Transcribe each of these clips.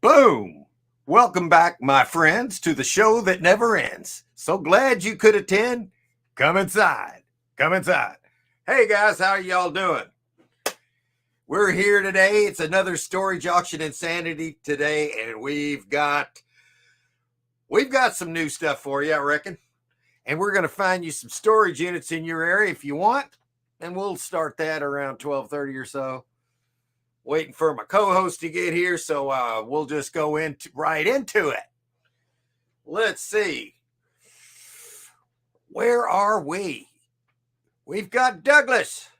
Boom! Welcome back, my friends, to the show that never ends. So glad you could attend. Come inside. Come inside. Hey guys, how are y'all doing? We're here today. It's another storage auction insanity today, and we've got some new stuff for you, I reckon. And we're going to find you some storage units in your area if you want, and we'll start that around 12:30 or so. Waiting for my co-host to get here, so we'll just go right into it. Let's see. Where are we? We've got Douglas.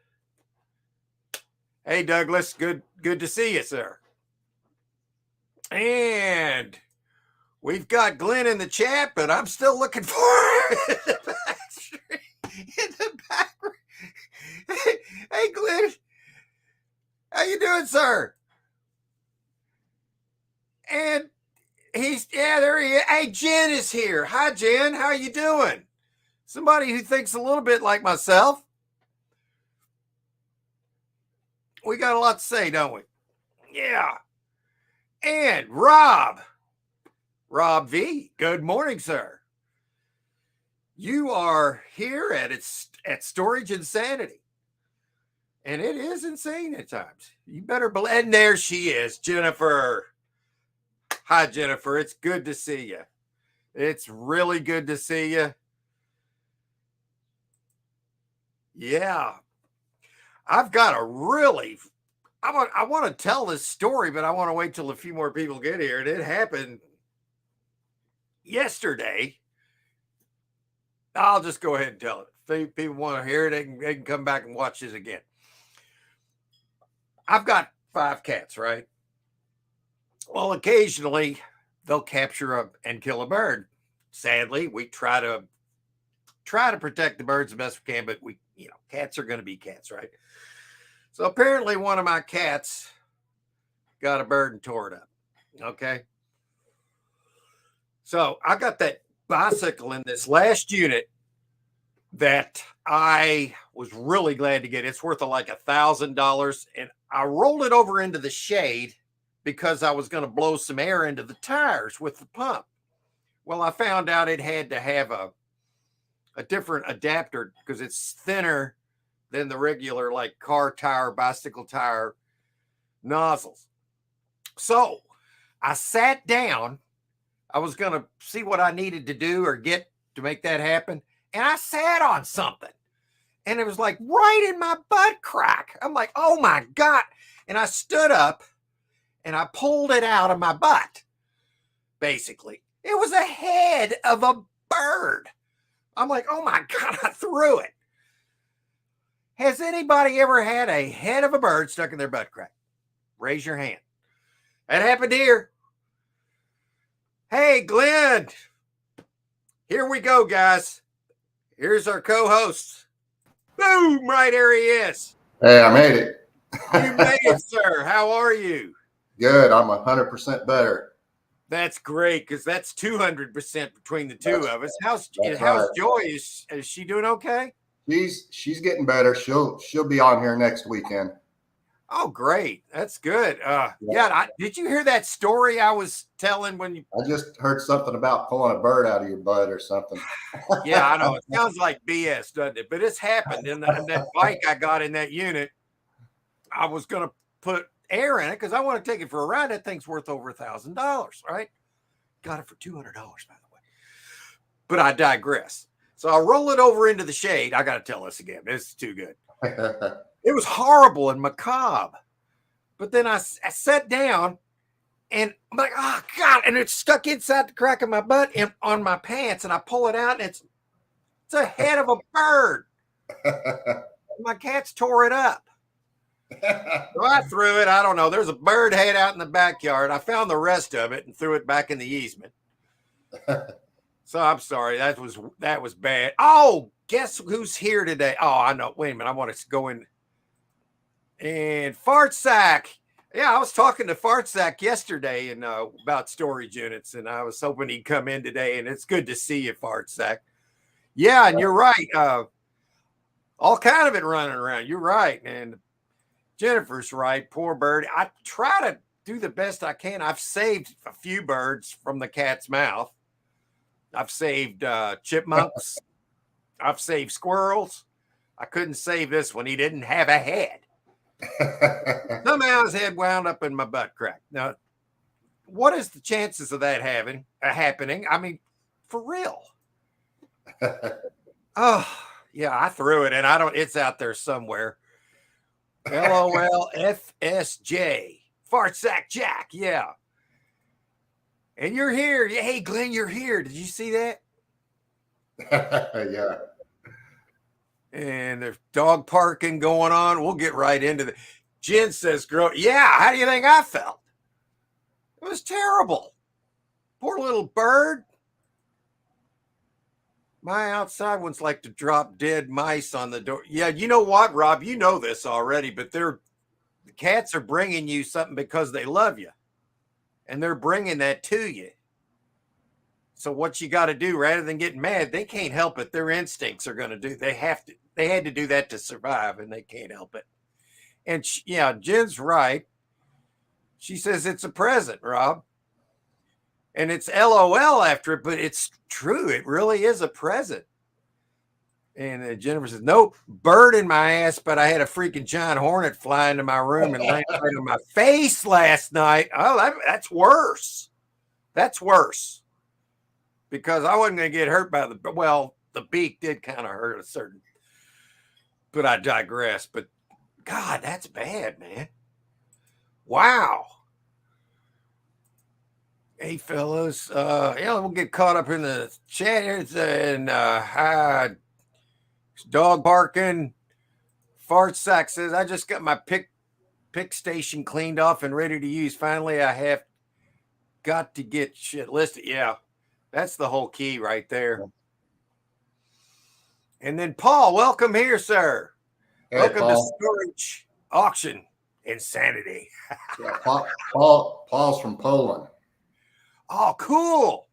Hey, Douglas. Good to see you, sir. And we've got Glenn in the chat, but I'm still looking for in the back. Hey, Glenn. How you doing, sir? And there he is. Hey, Jen is here. Hi, Jen. How are you doing? Somebody who thinks a little bit like myself. We got a lot to say, don't we? Yeah. And Rob V. Good morning, sir. You are here at Storage Insanity. And it is insane at times. You better believe. And there she is, Jennifer. Hi, Jennifer. It's good to see you. It's really good to see you. Yeah. I've got I want to tell this story, but I want to wait till a few more people get here. And it happened yesterday. I'll just go ahead and tell it. If people want to hear it, they can come back and watch this again. I've got 5 cats, right? Well, occasionally they'll capture and kill a bird. Sadly, we try to protect the birds the best we can, but cats are going to be cats, right? So apparently one of my cats got a bird and tore it up. Okay. So I got that bicycle in this last unit that I was really glad to get. It's worth like $1,000, and I rolled it over into the shade because I was going to blow some air into the tires with the pump. Well, I found out it had to have a different adapter because it's thinner than the regular like car tire, bicycle tire nozzles. So I sat down. I was going to see what I needed to do or get to make that happen. And I sat on something. And it was like right in my butt crack. I'm like, oh my God. And I stood up and I pulled it out of my butt. Basically, it was a head of a bird. I'm like, oh my God, I threw it. Has anybody ever had a head of a bird stuck in their butt crack? Raise your hand. That happened here. Hey, Glenn. Here we go, guys. Here's our co-host. Boom, right there he is. Hey, I made it. You made it, sir. How are you? Good. I'm 100% better. That's great, because that's 200% between the two of us. How's right. Joy? Is she doing okay? She's getting better. She'll be on here next weekend. Oh, great. That's good. Did you hear that story I was telling when you? I just heard something about pulling a bird out of your butt or something. Yeah, I know. It sounds like BS, doesn't it? But it's happened. And that bike I got in that unit, I was going to put air in it because I want to take it for a ride. That thing's worth over $1,000, right? Got it for $200, by the way. But I digress. So I roll it over into the shade. I got to tell this again. This is too good. It was horrible and macabre. But then I sat down and I'm like, oh God. And it's stuck inside the crack of my butt and on my pants. And I pull it out and it's a head of a bird. My cats tore it up. So I threw it. I don't know. There's a bird head out in the backyard. I found the rest of it and threw it back in the easement. So I'm sorry. That was bad. Oh, guess who's here today? Oh, I know. Wait a minute. I want to go in. And Fart Sack. Yeah, I was talking to Fart Sack yesterday and about storage units, and I was hoping he'd come in today. And it's good to see you, Fart Sack. Yeah, and you're right. All kind of it running around. You're right, and Jennifer's right. Poor bird. I try do the best I can. I've saved a few birds from the cat's mouth. I've saved chipmunks. I've saved squirrels. I couldn't save this one. He didn't have a head. Somehow his head wound up in my butt crack. Now, what is the chances of that happening? I mean, for real. Oh, yeah, I threw it and it's out there somewhere. LOL FSJ. Fart Sack Jack. Yeah. And you're here. Hey, Glenn, you're here. Did you see that? Yeah. And there's dog parking going on. We'll get right into the. Jen says, "Girl, yeah. How do you think I felt? It was terrible. Poor little bird. My outside ones like to drop dead mice on the door. Yeah, you know what, Rob? You know this already, but the cats are bringing you something because they love you, and they're bringing that to you. So what you got to do, rather than getting mad, they can't help it. Their instincts are going to do. They had to do that to survive, and they can't help it. And yeah, Jen's right. She says it's a present, Rob. And it's LOL after it, but it's true. It really is a present. And Jennifer says, nope, bird in my ass, but I had a freaking giant hornet fly into my room and land right on my face last night. Oh, that's worse. That's worse. Because I wasn't going to get hurt by the beak did kind of hurt but I digress. But God, that's bad, man. Wow. Hey, fellas. We'll get caught up in the chat here. And dog barking. Fart Sack says, I just got my pick station cleaned off and ready to use. Finally, I have got to get shit listed. Yeah, that's the whole key right there. And then Paul, welcome here, sir. Hey, welcome Paul. to Storage Auction Insanity. Yeah, Paul's from Poland. Oh, cool.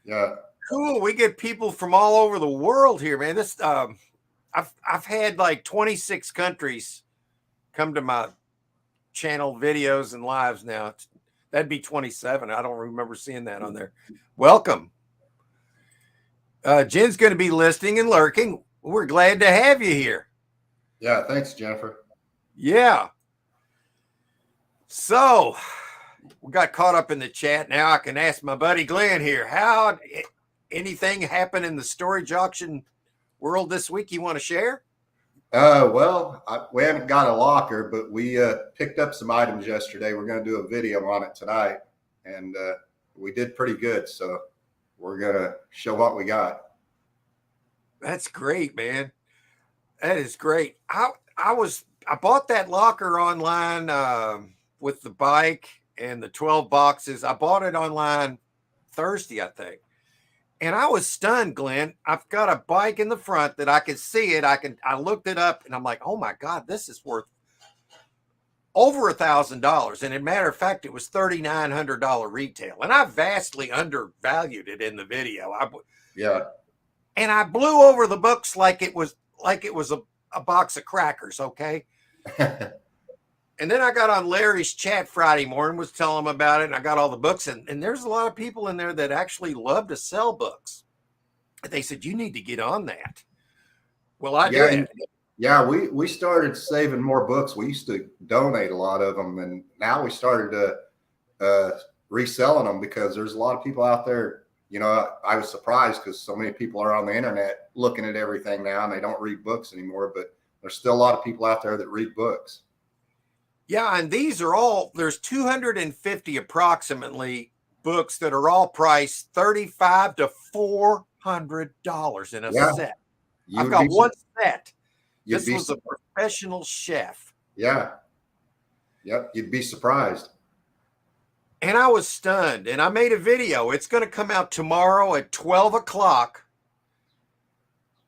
Yeah. Cool. We get people from all over the world here, man. This I've had like 26 countries come to my channel videos and lives now. That'd be 27. I don't remember seeing that on there. Welcome. Jen's going to be listing and lurking. We're glad to have you here. Yeah, thanks, Jennifer. Yeah. So we got caught up in the chat. Now I can ask my buddy Glenn here. How anything happened in the storage auction world this week you want to share? We haven't got a locker, but we picked up some items yesterday. We're going to do a video on it tonight, and we did pretty good. So we're going to show what we got. That's great, man. That is great. I bought that locker online with the bike and the 12 boxes. I bought it online Thursday, I think. And I was stunned, Glenn. I've got a bike in the front that I can see it. I looked it up and I'm like, oh my God, this is worth over $1,000. And as a matter of fact, it was $3,900 retail. And I vastly undervalued it in the video. Yeah. And I blew over the books like it was a box of crackers. Okay. And then I got on Larry's chat Friday morning, was telling him about it, and I got all the books. And there's a lot of people in there that actually love to sell books. They said, you need to get on that. Well, I did. Yeah, we started saving more books. We used to donate a lot of them, and now we started to reselling them because there's a lot of people out there. You know, I was surprised because so many people are on the internet looking at everything now, and they don't read books anymore. But there's still a lot of people out there that read books. Yeah, and there's 250 approximately books that are all priced $35 to $400 in a set. I've got one set. This was a professional chef. Yeah. Yep. You'd be surprised. And I was stunned. And I made a video. It's going to come out tomorrow at 12 o'clock.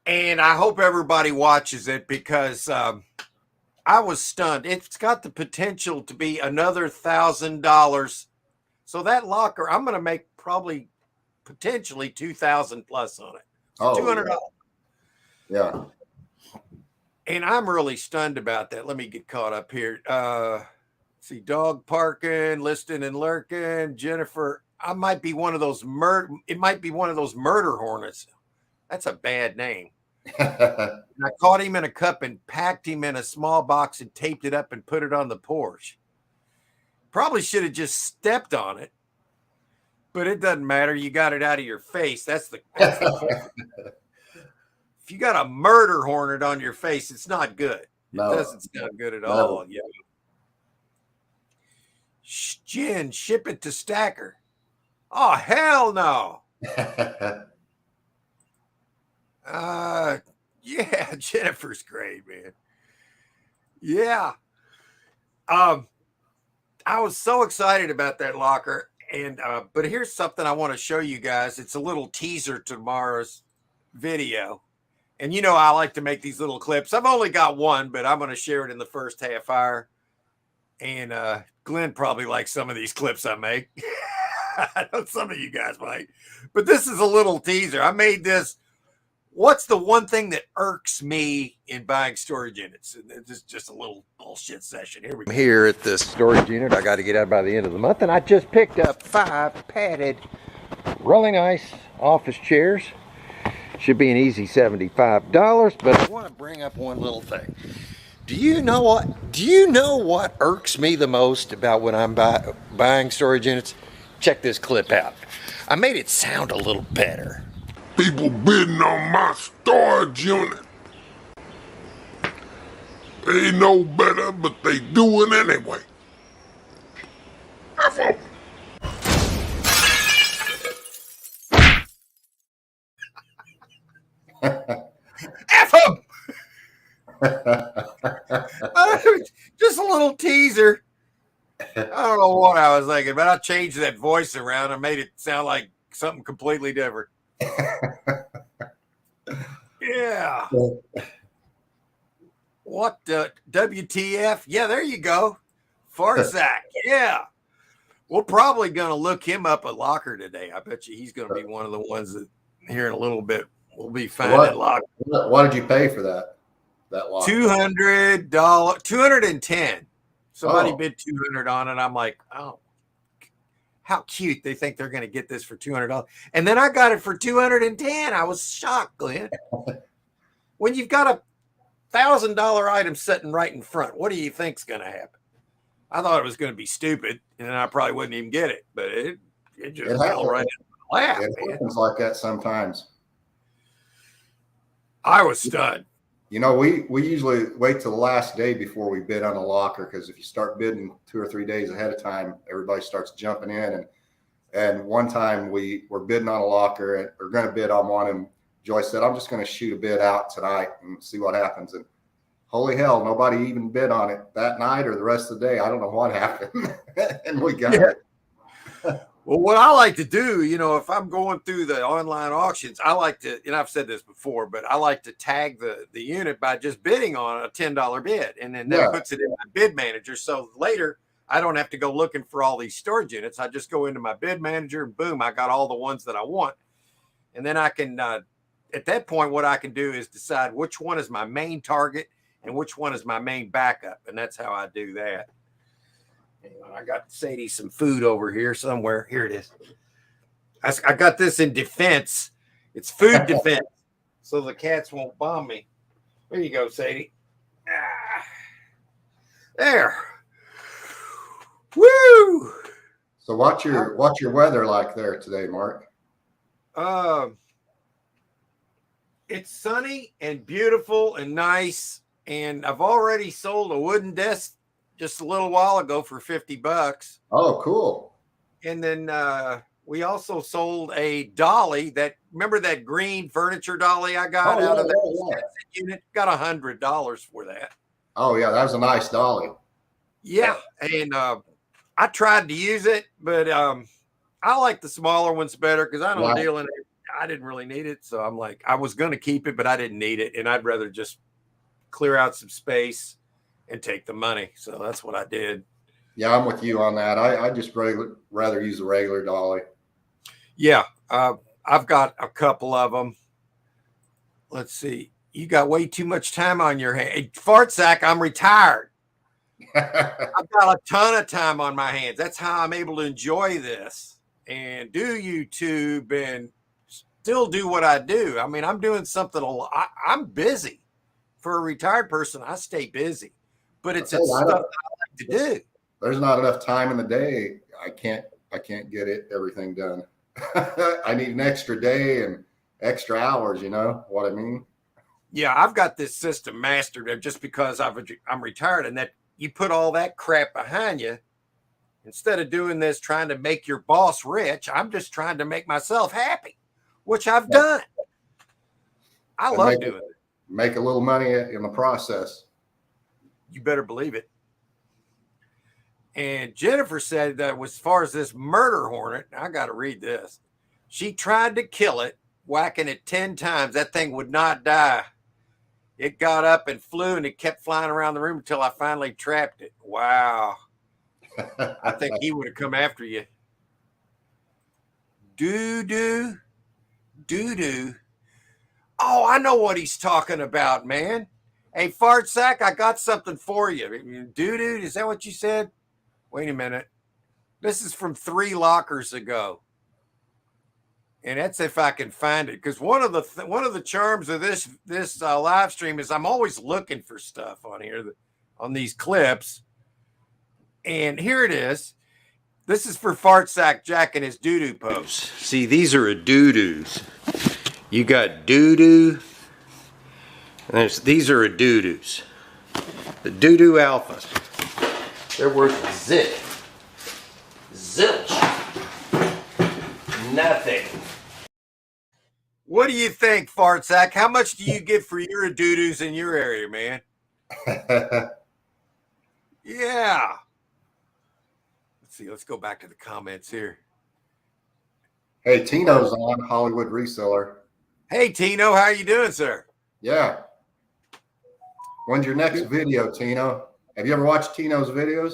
And I hope everybody watches it because I was stunned. It's got the potential to be another $1,000. So that locker, I'm going to make probably potentially $2,000 plus on it. So $200. Yeah. And I'm really stunned about that. Let me get caught up here. See, dog parking, listing and lurking. Jennifer, I might be one of those It might be one of those murder hornets. That's a bad name. And I caught him in a cup and packed him in a small box and taped it up and put it on the porch. Probably should have just stepped on it, but it doesn't matter. You got it out of your face. That's the point. If you got a murder hornet on your face, it's not good. No. It doesn't sound good at all. Yeah. Jen, ship it to Stacker. Oh, hell no. Yeah, Jennifer's great, man. Yeah. I was so excited about that locker. And but here's something I want to show you guys. It's a little teaser to tomorrow's video. And you know, I like to make these little clips. I've only got one, but I'm going to share it in the first half hour. And Glenn probably likes some of these clips I make. I know some of you guys might. But this is a little teaser. I made this. What's the one thing that irks me in buying storage units? And this is just a little bullshit session. Here we go. Here at the storage unit, I got to get out by the end of the month. And I just picked up 5 padded, really nice office chairs. Should be an easy $75, but I want to bring up one little thing. Do you know what irks me the most about when I'm buying storage units? Check this clip out. I made it sound a little better. People bidding on my storage unit. They know better, but they do it anyway. F 'em. F them! Just a little teaser. I don't know what I was thinking, but I changed that voice around and made it sound like something completely different. Yeah. What WTF? Yeah, there you go. Farsack. Yeah. We're probably going to look him up a locker today. I bet you he's going to be one of the ones that here in a little bit we'll be finding that locker. What did you pay for that locker? $200, $210. Somebody bid $200 on it. I'm like, oh, how cute. They think they're going to get this for $200. And then I got it for $210. I was shocked, Glenn. When you've got a $1,000 item sitting right in front, what do you think's going to happen? I thought it was going to be stupid, and I probably wouldn't even get it, but it just fell right in my lap. It happens like that sometimes. I was stunned. You know, we usually wait till the last day before we bid on a locker, because if you start bidding 2 or 3 days ahead of time, everybody starts jumping in. And one time we were bidding on a locker and we're going to bid on one, and Joyce said, "I'm just going to shoot a bid out tonight and see what happens." And holy hell, nobody even bid on it that night or the rest of the day. I don't know what happened, and we got it. Well, what I like to do, you know, if I'm going through the online auctions, I like to, and I've said this before, but I like to tag the unit by just bidding on a $10 bid, and then that puts it in my bid manager. So later, I don't have to go looking for all these storage units. I just go into my bid manager, and boom, I got all the ones that I want. And then I can, at that point, what I can do is decide which one is my main target and which one is my main backup. And that's how I do that. I got Sadie some food over here somewhere. Here it is. I got this in defense. It's food defense, so the cats won't bomb me. There you go, Sadie. There. Woo! So what's your weather like there today, Mark? It's sunny and beautiful and nice, and I've already sold a wooden desk just a little while ago for $50. Oh, cool. And then we also sold a dolly remember that green furniture dolly I got out of that unit? Got $100 for that. Oh yeah, that was a nice dolly. Yeah. And I tried to use it, but I like the smaller ones better because I don't deal in it. I didn't really need it. So I'm like, I was going to keep it, but I didn't need it. And I'd rather just clear out some space and take the money. So that's what I did. Yeah, I'm with you on that. I just rather use a regular dolly. Yeah, I've got a couple of them. Let's see. You got way too much time on your hands. Hey, Fartsack, I'm retired. I've got a ton of time on my hands. That's how I'm able to enjoy this and do YouTube and still do what I do. I mean, I'm doing something I'm busy. For a retired person, I stay busy, but it's stuff I like to do. There's not enough time in the day. I can't get everything done. I need an extra day and extra hours. You know what I mean? Yeah, I've got this system mastered just because I'm retired, and that you put all that crap behind you. Instead of doing this trying to make your boss rich, I'm just trying to make myself happy, which I've done. I love doing it. Make a little money in the process. You better believe it. And Jennifer said that as far as this murder hornet, I got to read this. She tried to kill it, whacking it 10 times. That thing would not die. It got up and flew, and it kept flying around the room until I finally trapped it. Wow. I think he would have come after you. Doo-doo. Doo-doo. Oh, I know what he's talking about, man. Hey, Fart Sack, I got something for you. Doo-doo, is that what you said? Wait a minute. This is from 3 lockers ago. And that's if I can find it. Because one of the charms of this live stream is I'm always looking for stuff on here, on these clips. And here it is. This is for Fart Sack Jack and his doo-doo pose. See, these are a doo-doos. You got doo-doo. And these are a doo-doos. The doo-doo alphas. They're worth zilch. Nothing. What do you think, Fart Sack? How much do you get for your doo-doos in your area, man? Yeah. Let's see. Let's go back to the comments here. Hey, Tino's on, Hollywood Reseller. Hey, Tino, how are you doing, sir? Yeah. When's your next video, Tino? Have you ever watched Tino's videos?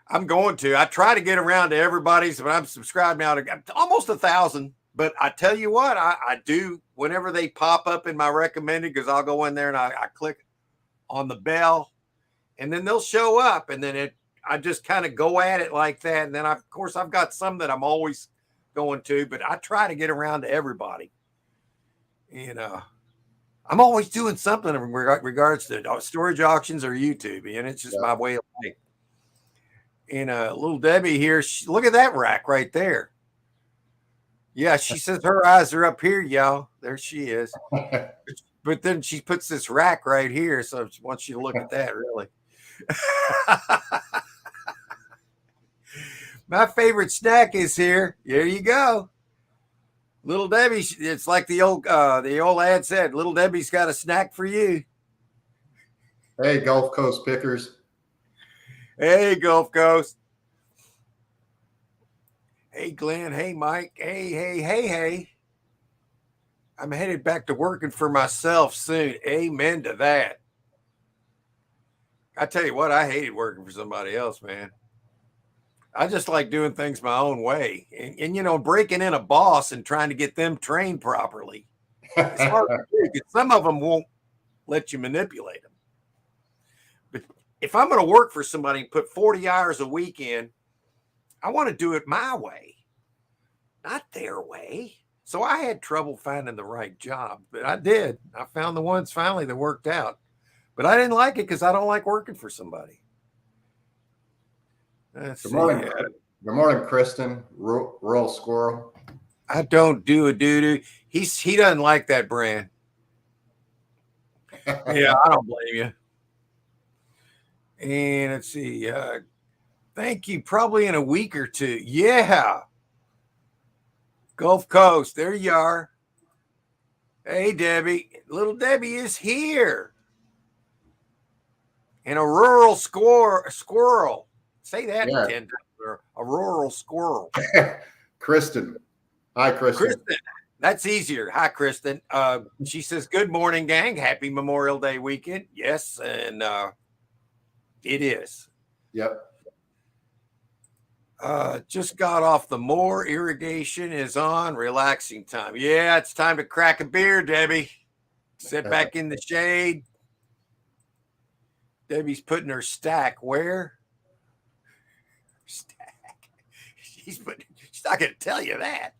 I'm going to. I try to get around to everybody's, but I'm subscribed now to almost 1,000. But I tell you what, I do whenever they pop up in my recommended, because I'll go in there and I click on the bell, and then they'll show up, and then I just kind of go at it like that. And then of course I've got some that I'm always going to, but I try to get around to everybody. You know, I'm always doing something in regards to storage auctions or YouTube, and it's just my way of life. And little Debbie here, look at that rack right there. Yeah, she says her eyes are up here, y'all. There she is. But then she puts this rack right here, so she wants you to look at that, really. My favorite snack is here. There you go. Little Debbie, it's like the old ad said, Little Debbie's got a snack for you. Hey, Gulf Coast pickers. Hey, Gulf Coast. Hey, Glenn. Hey, Mike. Hey. I'm headed back to working for myself soon. Amen to that. I tell you what, I hated working for somebody else, man. I just like doing things my own way. And you know, breaking in a boss and trying to get them trained properly. It's hard to do because some of them won't let you manipulate them. But if I'm going to work for somebody and put 40 hours a week in, I want to do it my way, not their way. So I had trouble finding the right job, but I did. I found the ones finally that worked out. But I didn't like it because I don't like working for somebody. Good morning, Kristen, Rural Squirrel. I don't do a doo-doo. He doesn't like that brand. Yeah, I don't blame you. And let's see. Thank you. Probably in a week or two. Yeah. Gulf Coast. There you are. Hey, Debbie. Little Debbie is here. And a rural squirrel. Say that 10 times. A rural squirrel. Kristen. Hi, Kristen. That's easier. Hi, Kristen. She says, good morning, gang. Happy Memorial Day weekend. Yes, and it is. Yep. Just got off the moor. Irrigation is on. Relaxing time. Yeah, it's time to crack a beer, Debbie. Sit back in the shade. Debbie's putting her stack where? Stack. She's not going to tell you that.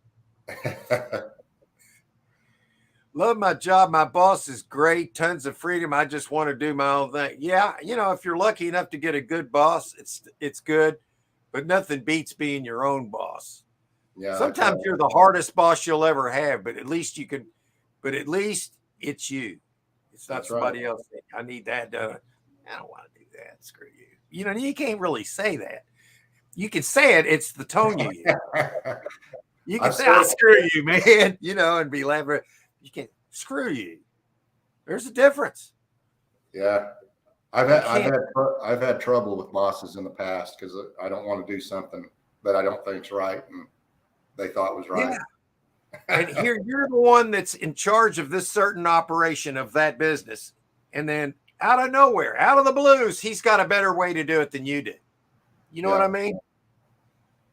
Love my job. My boss is great. Tons of freedom. I just want to do my own thing. Yeah, if you're lucky enough to get a good boss, it's good, but nothing beats being your own boss. Yeah. Sometimes you're the hardest boss you'll ever have, but at least you can. But at least it's you. It's not somebody else. I need that done. I don't want to do that. Screw you. You can't really say that. You can say it. It's the tone you use. You can say, screw you, man, and be laughing. You can't screw you. There's a difference. Yeah. I've had trouble with bosses in the past because I don't want to do something that I don't think is right and they thought was right. Yeah. And here you're the one that's in charge of this certain operation of that business. And then out of nowhere, out of the blues, he's got a better way to do it than you did. You know what I mean?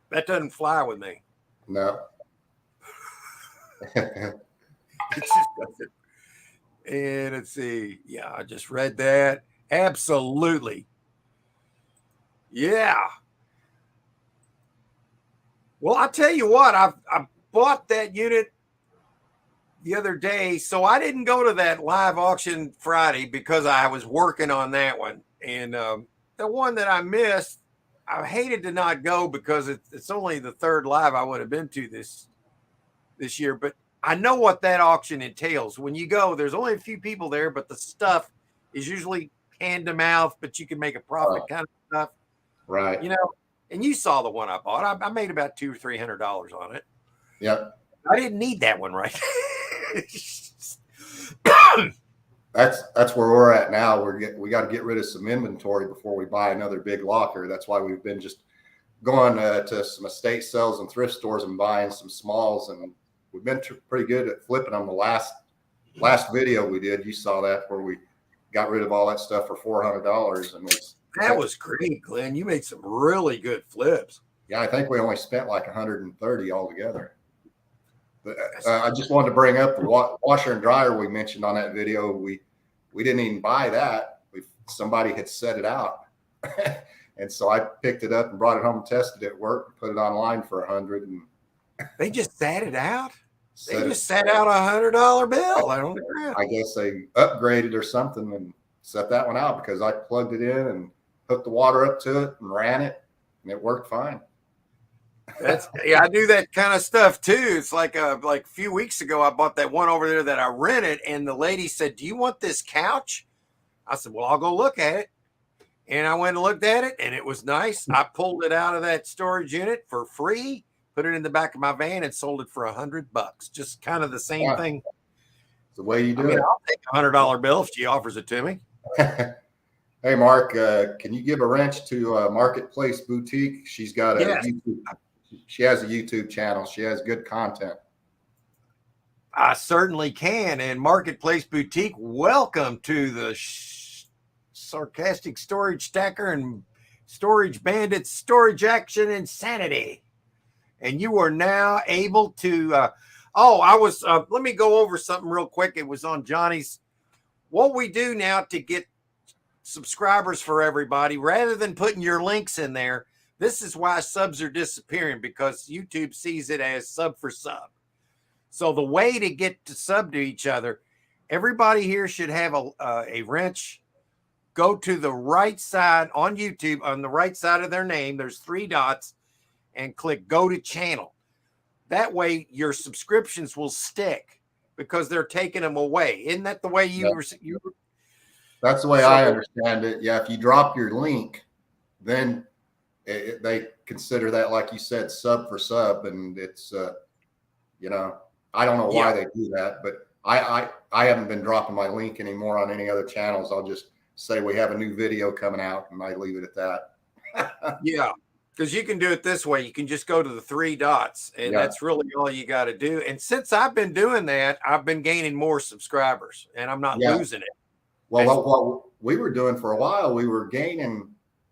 That doesn't fly with me. No. It just doesn't. And let's see. Yeah, I just read that. Absolutely. Yeah. Well, I'll tell you what, I bought that unit the other day. So I didn't go to that live auction Friday because I was working on that one. And the one that I missed, I hated to not go because it's only the third live I would have been to this year. But I know what that auction entails. When you go, there's only a few people there, but the stuff is usually hand to mouth, but you can make a profit kind of stuff. Right. And you saw the one I bought. I made about $200 or $300 on it. Yep. I didn't need that one, right? That's where we're at now. We got to get rid of some inventory before we buy another big locker. That's why we've been just going to some estate sales and thrift stores and buying some smalls, and we've been pretty good at flipping them. The last video we did, you saw that, where we got rid of all that stuff for $400, and that was great, Glenn. You made some really good flips. Yeah, I think we only spent like 130 altogether. But I just wanted to bring up the washer and dryer we mentioned on that video. We didn't even buy that. Somebody had set it out, and so I picked it up and brought it home and tested it. Worked, put it online for $100, and they just sat it out. They just sat out $100 bill on the ground. I guess they upgraded or something and set that one out because I plugged it in and hooked the water up to it and ran it, and it worked fine. I do that kind of stuff too. It's like a few weeks ago, I bought that one over there that I rented, and the lady said, "Do you want this couch?" I said, "Well, I'll go look at it." And I went and looked at it, and it was nice. I pulled it out of that storage unit for free, put it in the back of my van, and sold it for $100. Just kind of the same thing. It's the way you do it. I'll take a $100 bill if she offers it to me. Hey, Mark, can you give a wrench to Marketplace Boutique? She's got YouTube. She has a YouTube channel. She has good content. I certainly can. And Marketplace Boutique, welcome to the sarcastic storage stacker and storage bandit storage action insanity. And you are now able to let me go over something real quick. It was on Johnny's. What we do now to get subscribers for everybody, rather than putting your links in there, this is why subs are disappearing, because YouTube sees it as sub for sub. So the way to get to sub to each other, everybody here should have a wrench. Go to the right side on YouTube, on the right side of their name. There's 3 dots, and click go to channel. That way your subscriptions will stick because they're taking them away. Isn't that the way you were? That's the way I understand it. Yeah. If you drop your link, then they consider that, like you said, sub for sub. And it's, I don't know why they do that, but I haven't been dropping my link anymore on any other channels. I'll just say we have a new video coming out, and I leave it at that. Yeah. Because you can do it this way. You can just go to the 3 dots, and that's really all you got to do. And since I've been doing that, I've been gaining more subscribers, and I'm not losing it. Well, what we were doing for a while, we were gaining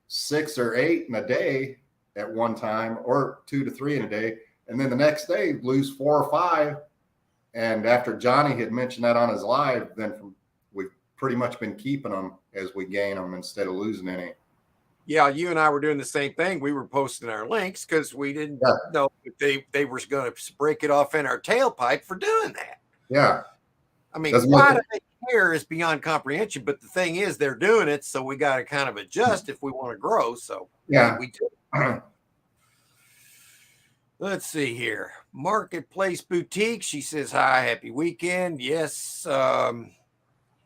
6 or 8 in a day at one time, or 2 to 3 in a day. And then the next day lose 4 or 5. And after Johnny had mentioned that on his live, then we've pretty much been keeping them. as we gain them instead of losing any. Yeah, you and I were doing the same thing. We were posting our links because we didn't know if they were going to break it off in our tailpipe for doing that. Yeah. I mean, why do they care is beyond comprehension. But the thing is, they're doing it, so we got to kind of adjust if we want to grow. So yeah, we do. Let's see here. Marketplace Boutique. She says, hi, happy weekend. Yes.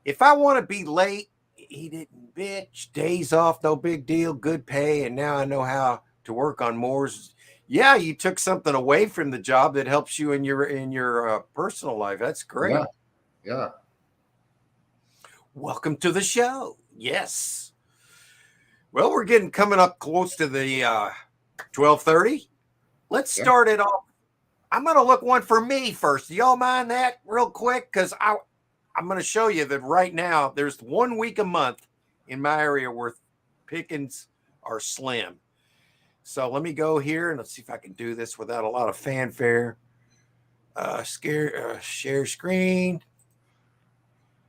If I want to be late, he didn't bitch. Days off, no big deal. Good pay. And now I know how to work on Moore's. Yeah, you took something away from the job that helps you in your personal life. That's great. Yeah. Welcome to the show. Yes. Well, we're coming up close to the 12:30. Let's start it off. I'm going to look one for me first. Do y'all mind that real quick? Because I'm going to show you that right now there's 1 week a month in my area where pickings are slim. So let me go here and let's see if I can do this without a lot of fanfare. Share screen.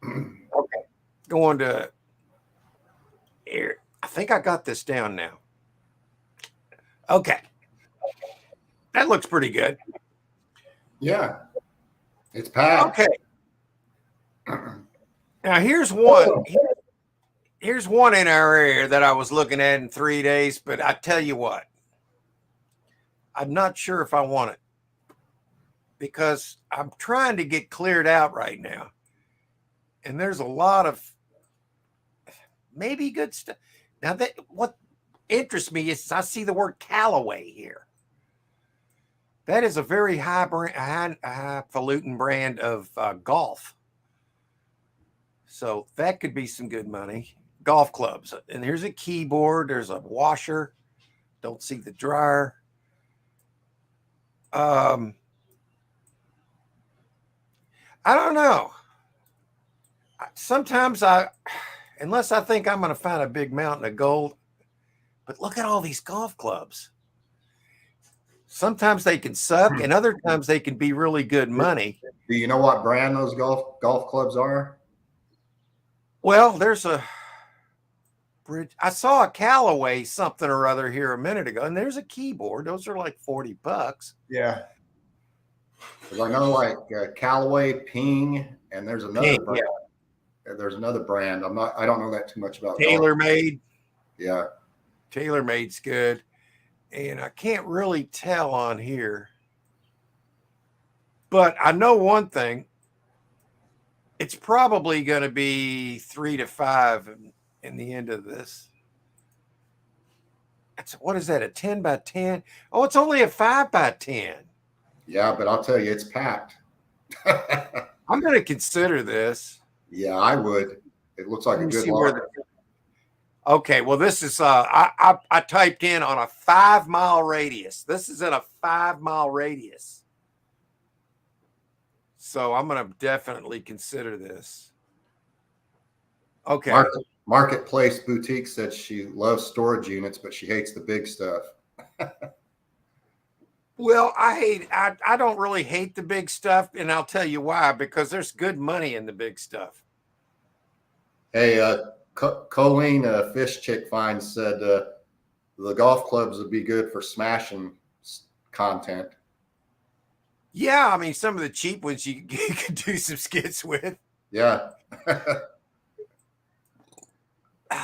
Okay. Going to here. I think I got this down now. Okay. That looks pretty good. Yeah. It's packed. Okay. Now here's one. Here's one in our area that I was looking at in 3 days, but I tell you what, I'm not sure if I want it because I'm trying to get cleared out right now. And there's a lot of maybe good stuff. Now that what interests me is I see the word Callaway here. That is a very highfalutin brand of golf. So that could be some good money. Golf clubs. And here's a keyboard. There's a washer. Don't see the dryer. I don't know. Sometimes unless I think I'm going to find a big mountain of gold, but look at all these golf clubs. Sometimes they can suck, and other times they can be really good money. Do you know what brand those golf clubs are? Well, there's a bridge. I saw a Callaway something or other here a minute ago, and there's a keyboard. Those are like $40. Yeah. Because I know like Callaway, Ping, and there's another brand. Yeah. There's another brand. I don't know that too much about. TaylorMade. Yeah. TaylorMade's good. And I can't really tell on here. But I know one thing. It's probably going to be 3 to 5 in the end of this. What is that? A 10 by 10? Oh, it's only a 5 by 10. Yeah, but I'll tell you, it's packed. I'm going to consider this. Yeah, I would. It looks like a good lot. Okay, well, this is I typed in on a 5-mile radius. This is in a 5-mile radius. So I'm going to definitely consider this. Okay. Marketplace Boutique said she loves storage units, but she hates the big stuff. Well, I don't really hate the big stuff, and I'll tell you why, because there's good money in the big stuff. Hey, Colleen Fish Chick Finds said the golf clubs would be good for smashing content. Yeah, I mean, some of the cheap ones you could do some skits with. Yeah.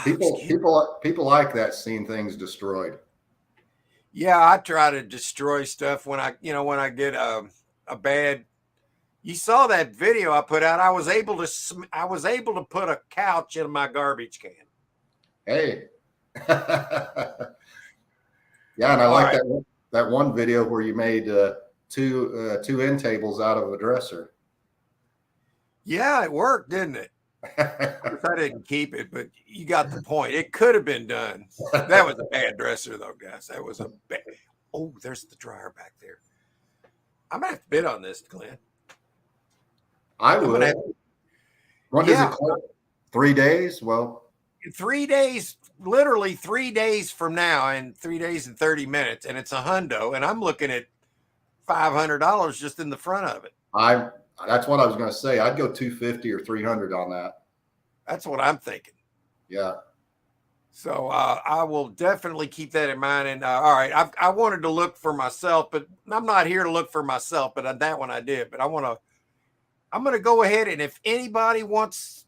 People like that, seeing things destroyed. Yeah, I try to destroy stuff when I get a bad. You saw that video I put out. I was able to put a couch in my garbage can. Hey. Yeah, and I like that one video where you made two end tables out of a dresser. Yeah, it worked, didn't it? I didn't keep it, but you got the point. It could have been done. That was a bad dresser, though, guys. That was a bad. Oh, there's the dryer back there. I'm gonna have to bid on this, Glenn. I would. When does it close? 3 days? Well, 3 days, literally 3 days from now, and 3 days and 30 minutes, and it's a hundo, and I'm looking at $500 just in the front of it. That's what I was going to say. I'd go $250 or $300 on that. That's what I'm thinking. Yeah. So I will definitely keep that in mind. And all right, I wanted to look for myself, but I'm not here to look for myself. But that one I did. But I'm going to go ahead, and if anybody wants,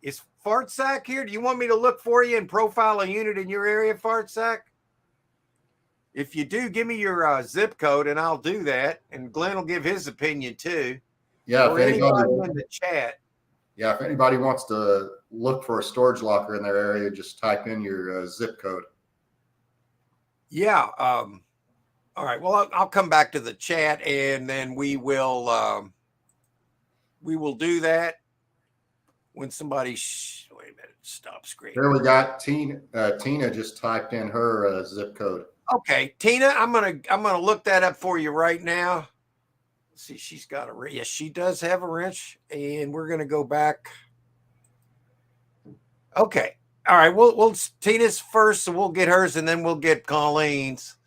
is Fart Sack here? Do you want me to look for you and profile a unit in your area, Fart Sack? If you do, give me your zip code, and I'll do that. And Glenn will give his opinion too. Yeah. Or anybody in the chat. Yeah, if anybody wants to look for a storage locker in their area, just type in your zip code. Yeah. All right. Well, I'll come back to the chat, and then we will do that when somebody. Wait a minute. Stop screen. Here we got Tina. Tina just typed in her zip code. Okay, Tina, I'm gonna look that up for you right now. See, she's got a wrench. Yes, she does have a wrench, and we're gonna go back. Okay, all right. We'll Tina's first, so we'll get hers, and then we'll get Colleen's.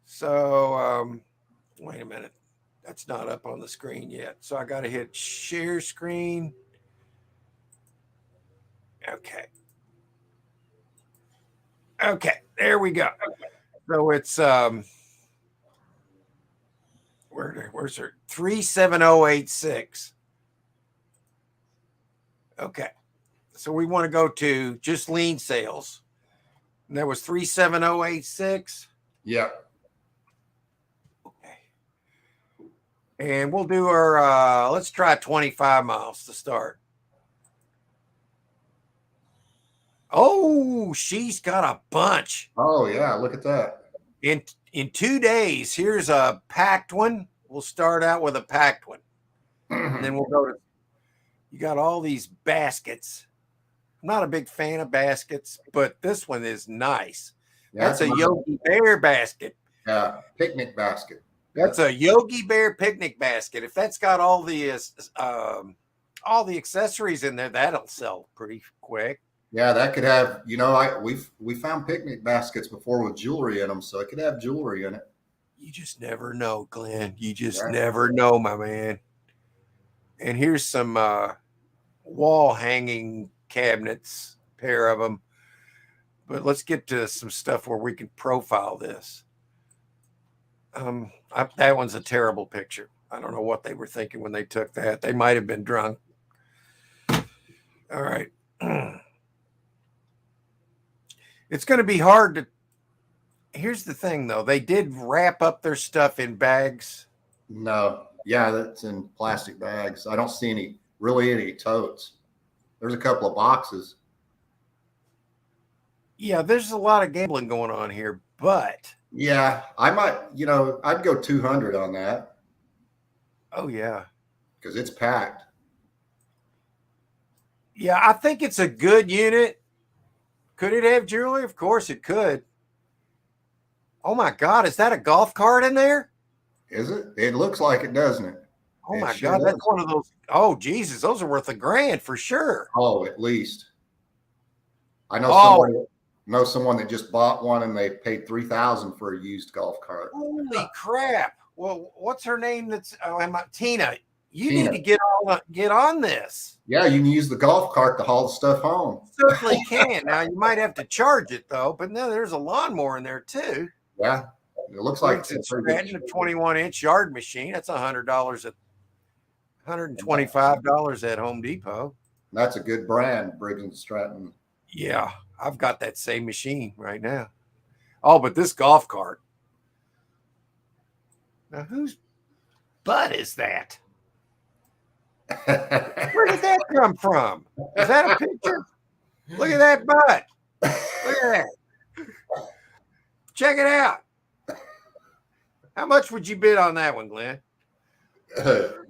So, wait a minute, that's not up on the screen yet. So I got to hit share screen. Okay. Okay, there we go. So it's where's her 37086. Okay. So we want to go to just lean sales. And that was 37086. Yeah. Okay. And we'll do our let's try 25 miles to start. Oh, she's got a bunch. Oh yeah, look at that. In 2 days, here's a packed one. We'll start out with a packed one. And then we'll go to, you got all these baskets. I'm not a big fan of baskets, but this one is nice. Yeah, that's a Yogi Bear basket. Yeah, picnic basket. That's a Yogi Bear picnic basket. If that's got all the accessories in there, that'll sell pretty quick. Yeah, that could have, we found picnic baskets before with jewelry in them, so it could have jewelry in it. You just never know, Glenn. You just never know, my man. And here's some wall hanging cabinets, pair of them. But let's get to some stuff where we can profile this. That one's a terrible picture. I don't know what they were thinking when they took that. They might have been drunk. All right. It's going to be hard to. Here's the thing, though. They did wrap up their stuff in bags. No. Yeah, that's in plastic bags. I don't see any totes. There's a couple of boxes. Yeah, there's a lot of gambling going on here, but. Yeah, I might, I'd go 200 on that. Oh, yeah. Because it's packed. Yeah, I think it's a good unit. Could it have jewelry? Of course it could. Oh my God, is that a golf cart in there? Is it? It looks like it, doesn't it? Oh my God, that's one of those. Oh Jesus, those are worth $1,000 for sure. Oh, at least. I know someone that just bought one and they paid $3,000 for a used golf cart. Holy crap! Well, what's her name? That's Tina. You Tina. need to get on this. Yeah, you can use the golf cart to haul the stuff home. Certainly can. Now you might have to charge it though, but no, there's a lawnmower in there too. Yeah, it looks like it's a 21-inch yard machine. That's $100 at $125 at Home Depot. That's a good brand, Briggs and Stratton. Yeah, I've got that same machine right now. Oh, but this golf cart. Now, whose butt is that? Where did that come from? Is that a picture? Look at that butt. Look at that. Check it out. How much would you bid on that one, Glenn?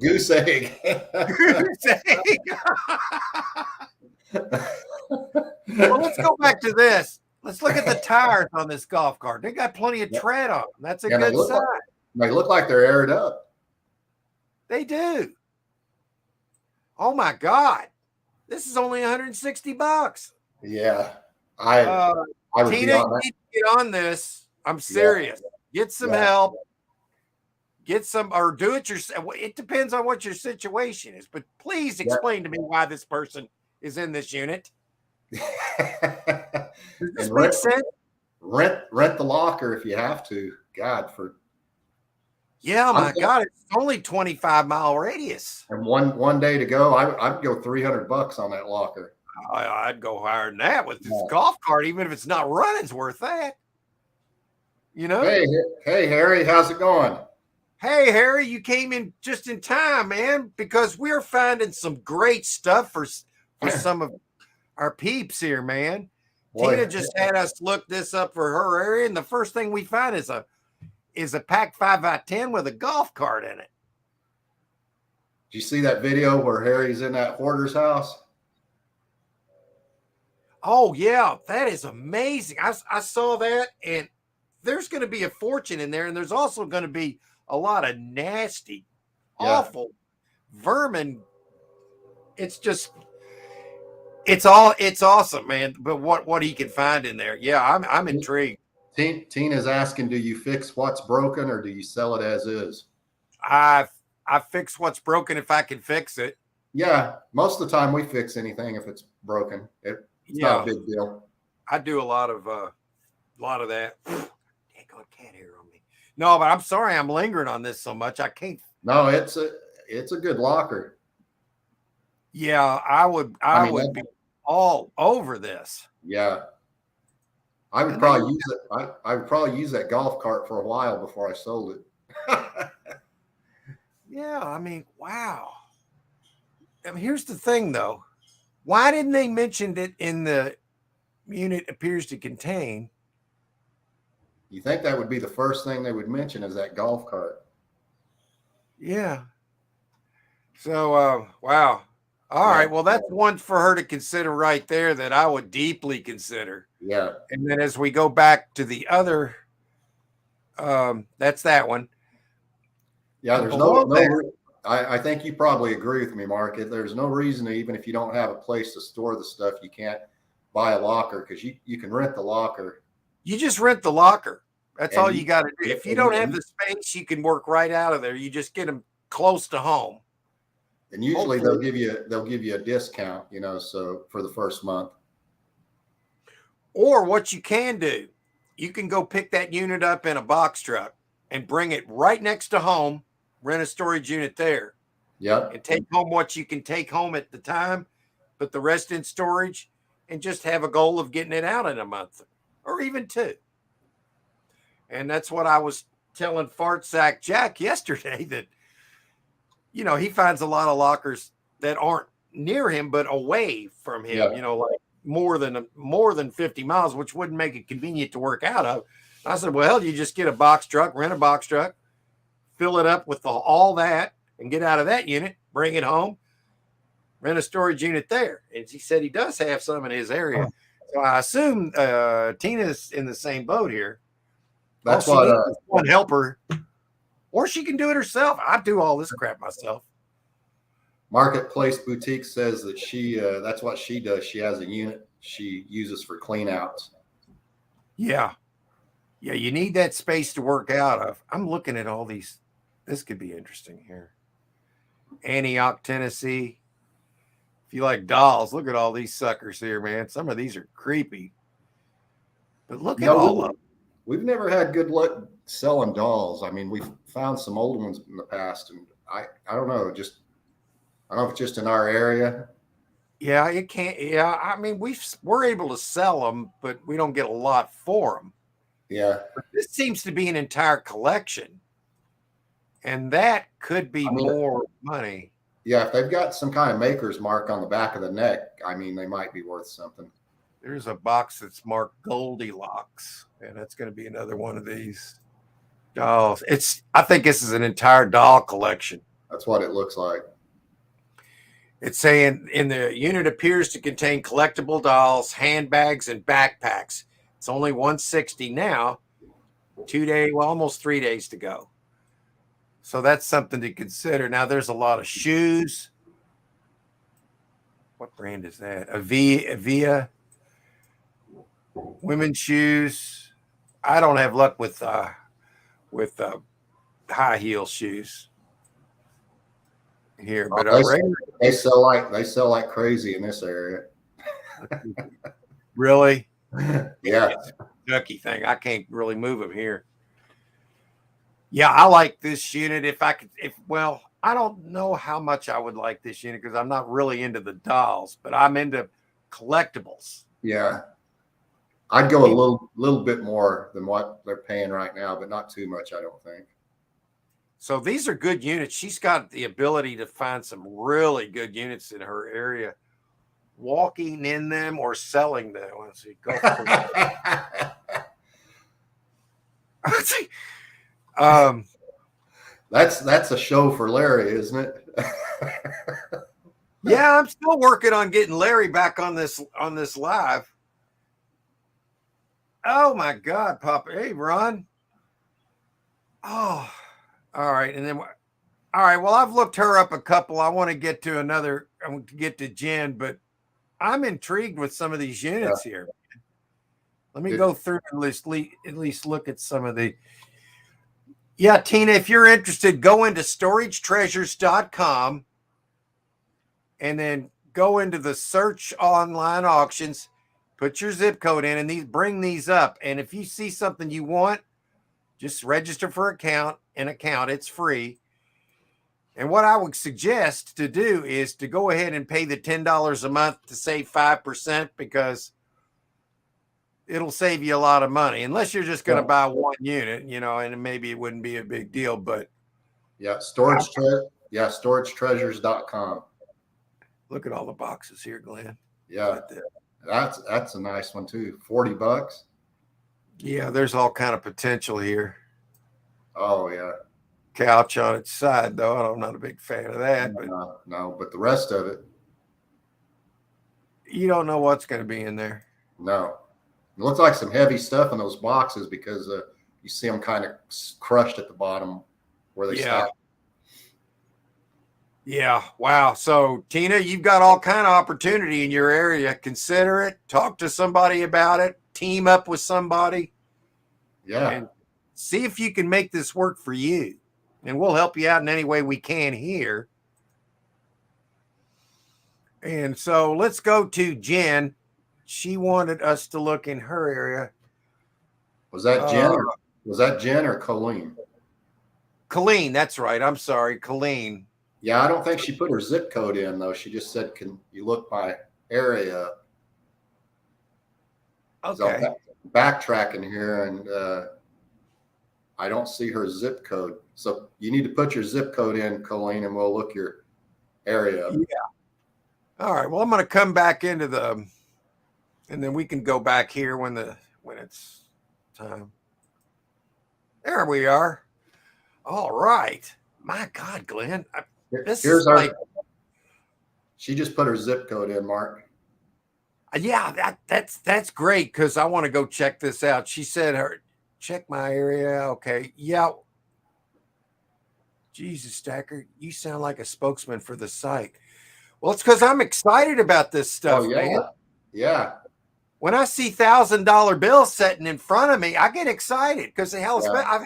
Goose egg. Goose egg. Well, let's go back to this. Let's look at the tires on this golf cart. They got plenty of tread on them. That's a good sign. They look like they're aired up. They do. Oh my God. This is only $160. Yeah. I would Tina, you need to get on this. I'm serious. Yeah. Get some help. Get some, or do it yourself. It depends on what your situation is, but please explain to me why this person is in this unit. Does this And make sense? rent the locker if you have to. God, for Yeah, I'm my God, it's only 25-mile radius. and one day to go, I'd go $300 on that locker. I'd go higher than that with this Yeah. golf cart, even if it's not running, it's worth that. You know? Hey, Harry, how's it going? Hey, Harry, you came in just in time, man, because we're finding some great stuff for some of our peeps here, man. Boy, Tina just had us look this up for her area, and the first thing we find is a pack 5x10 with a golf cart in it. did you see that video where Harry's in that hoarder's house? Oh, yeah, that is amazing. I saw that, and there's going to be a fortune in there, and there's also going to be a lot of nasty, awful vermin. It's awesome, man. But what he can find in there, yeah, I'm intrigued. Tina's asking, do you fix what's broken or do you sell it as is? I fix what's broken if I can fix it. Yeah, most of the time we fix anything if it's broken. It's not a big deal. I do a lot of that. Can't go cat hair on me. No, but I'm sorry I'm lingering on this so much. I can't. No, it's a good locker. Yeah, I would be all over this. Yeah. I would probably use it. I would probably use that golf cart for a while before I sold it. Yeah, I mean, wow. I mean, here's the thing, though. Why didn't they mention it in the unit appears to contain? You think that would be the first thing they would mention is that golf cart? Yeah. So, wow. All right. Well, that's one for her to consider right there that I would deeply consider. Yeah. And then as we go back to the other, that's that one. Yeah, there's I think you probably agree with me, Mark. There's no reason, even if you don't have a place to store the stuff, you can't buy a locker because you can rent the locker. You just rent the locker. That's all you got to do. If you don't have the space, you can work right out of there. You just get them close to home. And usually they'll give you a discount, so for the first month. Or what you can do, you can go pick that unit up in a box truck and bring it right next to home, rent a storage unit there. Yep. And take home what you can take home at the time, put the rest in storage, and just have a goal of getting it out in a month or even 2. And that's what I was telling Fart Sack Jack yesterday, that, he finds a lot of lockers that aren't near him, but away from him, like more than 50 miles, which wouldn't make it convenient to work out of. I said, well, you just get a box truck, rent a box truck, fill it up with all that, and get out of that unit, bring it home, rent a storage unit there. And he said he does have some in his area. So I assume Tina's in the same boat here. That's what one helper, or she can do it herself. I do all this crap myself. Marketplace Boutique says that that's what she does. She has a unit she uses for clean outs. Yeah. Yeah, you need that space to work out of. I'm looking at all these. This could be interesting here. Antioch, Tennessee. If you like dolls, look at all these suckers here, man. Some of these are creepy. But look at all of them. We've never had good luck selling dolls. I mean, we've found some old ones in the past, and I don't know. I don't know if it's just in our area. Yeah, it can't. Yeah, I mean, we're able to sell them, but we don't get a lot for them. Yeah. But this seems to be an entire collection, and that could be more money. Yeah, if they've got some kind of maker's mark on the back of the neck, I mean, they might be worth something. There's a box that's marked Goldilocks, and that's going to be another one of these dolls. I think this is an entire doll collection. That's what it looks like. It's saying in the unit appears to contain collectible dolls, handbags, and backpacks. It's only $160 now. 2 days, almost 3 days to go. So that's something to consider. Now there's a lot of shoes. What brand is that? Avia. Women's shoes. I don't have luck with high heel shoes here, but they sell like crazy in this area. Really? Yeah. It's a Kentucky thing. I can't really move them here. Yeah, I like this unit. Well, I don't know how much I would like this unit because I'm not really into the dolls, but I'm into collectibles. Yeah. I'd go a little bit more than what they're paying right now, but not too much, I don't think. So these are good units. She's got the ability to find some really good units in her area. Walking in them or selling them. Let's see. Go That's a show for Larry, isn't it? Yeah, I'm still working on getting Larry back on this live. Oh my God, Papa. Hey, Ron. Oh, all right. And then, all right. Well, I've looked her up a couple. I want to get to another. I want to get to Jen, but I'm intrigued with some of these units here. Let me go through and at least look at some of the. Yeah, Tina, if you're interested, go into storagetreasures.com and then go into the search online auctions, put your zip code in, and bring these up. And if you see something you want, just register for an account. It's free. And what I would suggest to do is to go ahead and pay the $10 a month to save 5%, because it'll save you a lot of money, unless you're just going to buy one unit, and maybe it wouldn't be a big deal, but storagetreasures.com. Look at all the boxes here, Glenn. Yeah. That's a nice one too. $40. Yeah. There's all kind of potential here. Oh yeah. Couch on its side though. I'm not a big fan of that, but no, but the rest of it, you don't know what's going to be in there. No. It looks like some heavy stuff in those boxes because you see them kind of crushed at the bottom where they stop. Yeah. Wow. So Tina, you've got all kind of opportunity in your area. Consider it. Talk to somebody about it. Team up with somebody. Yeah. And see if you can make this work for you. And we'll help you out in any way we can here. And so let's go to Jen. She wanted us to look in her area. Was that Jen? Was that Jen or Colleen? Colleen, that's right. I'm sorry, Colleen. Yeah, I don't think she put her zip code in though. She just said, "Can you look my area?" Okay. So I'm backtracking here, and I don't see her zip code. So you need to put your zip code in, Colleen, and we'll look your area. Yeah. All right. Well, I'm going to come back into and then we can go back here when it's time. There we are. All right. My God, Glenn. She just put her zip code in, Mark. Yeah, that's great, because I want to go check this out. She said check my area. Okay. Yeah. Jesus, Stacker, you sound like a spokesman for the site. Well, it's because I'm excited about this stuff, man. Yeah. When I see $1,000 bills sitting in front of me, I get excited because I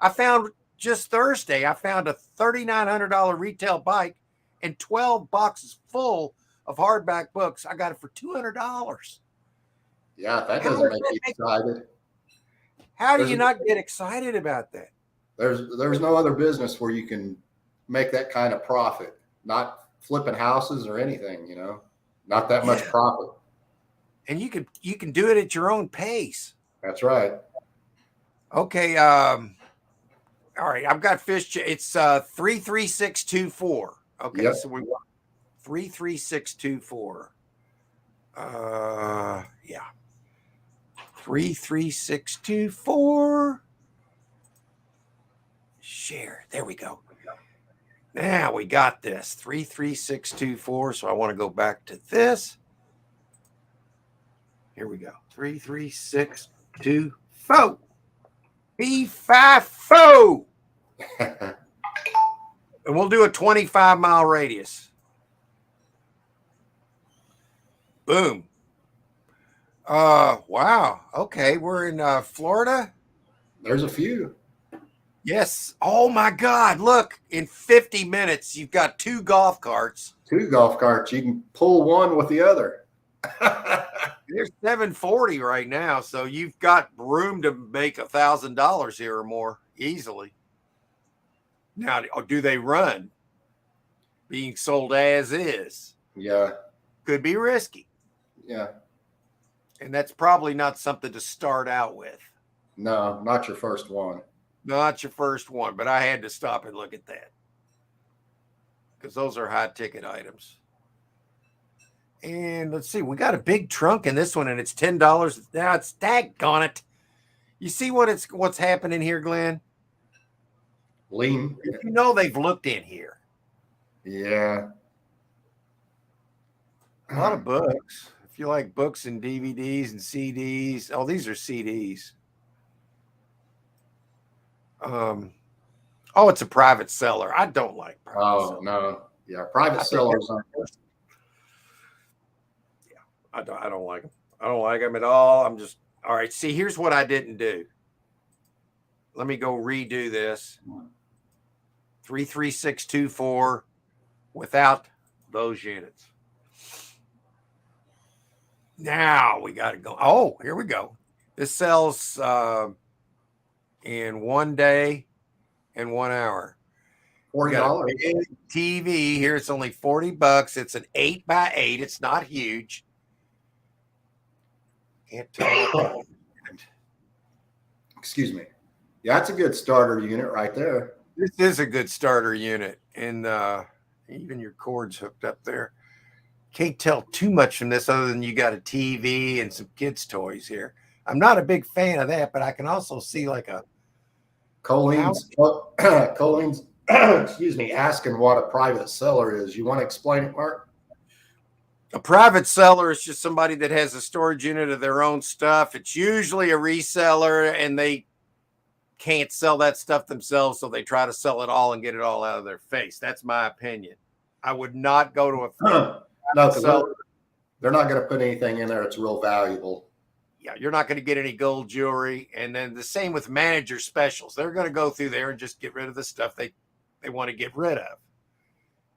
found just Thursday, I found a $3,900 retail bike and 12 boxes full of hardback books. I got it for $200. Yeah, that doesn't make you excited. How do you not get excited about that? There's no other business where you can make that kind of profit. Not flipping houses or anything, not that much profit. And you can do it at your own pace. That's right. Okay. All right. I've got fish. It's 33624. Okay. Yep. So we want 33624. Yeah. 33624. Share. There we go. Now we got this 33624. So I want to go back to this. Here we go. 33624. B54. And we'll do a 25-mile radius. Boom. Wow. Okay. We're in Florida. There's a few. Yes. Oh my God. Look, in 50 minutes, you've got 2 golf carts. 2 golf carts. You can pull one with the other. They're 740 right now, so you've got room to make $1,000 here or more easily. Now, do they run? Being sold as is Yeah. could be risky, Yeah. and that's probably not something to start out with. No, not your first one. Not your first one, but I had to stop and look at that because those are high ticket items. And let's see, we got a big trunk in this one, and it's $10. Now it's daggone it. You see what's happening here, Glenn? Lean. You know they've looked in here. Yeah. A lot of books. If you like books and DVDs and CDs. Oh, these are CDs. Oh, it's a private seller. I don't like private sellers. No. Yeah, private sellers aren't. I don't like them. I don't like them at all. I'm just all right. See, here's what I didn't do. Let me go redo this. 33624 without those units. Now we got to go. Oh, here we go. This sells in 1 day and 1 hour. $40. TV here. It's only $40. It's an 8x8. It's not huge. Can't tell. Excuse me. Yeah, that's a good starter unit right there. This is a good starter unit, and even your cord's hooked up there. Can't tell too much from this other than you got a TV and some kids' toys here. I'm not a big fan of that, but I can also see like a Colleen's, excuse me, asking what a private seller is. You want to explain it, Mark? A private seller is just somebody that has a storage unit of their own stuff. It's usually a reseller, and they can't sell that stuff themselves, so they try to sell it all and get it all out of their face. That's my opinion. I would not go to a no, because they're not going to put anything in there that's real valuable. Yeah, you're not going to get any gold jewelry. And then the same with manager specials. They're going to go through there and just get rid of the stuff they want to get rid of.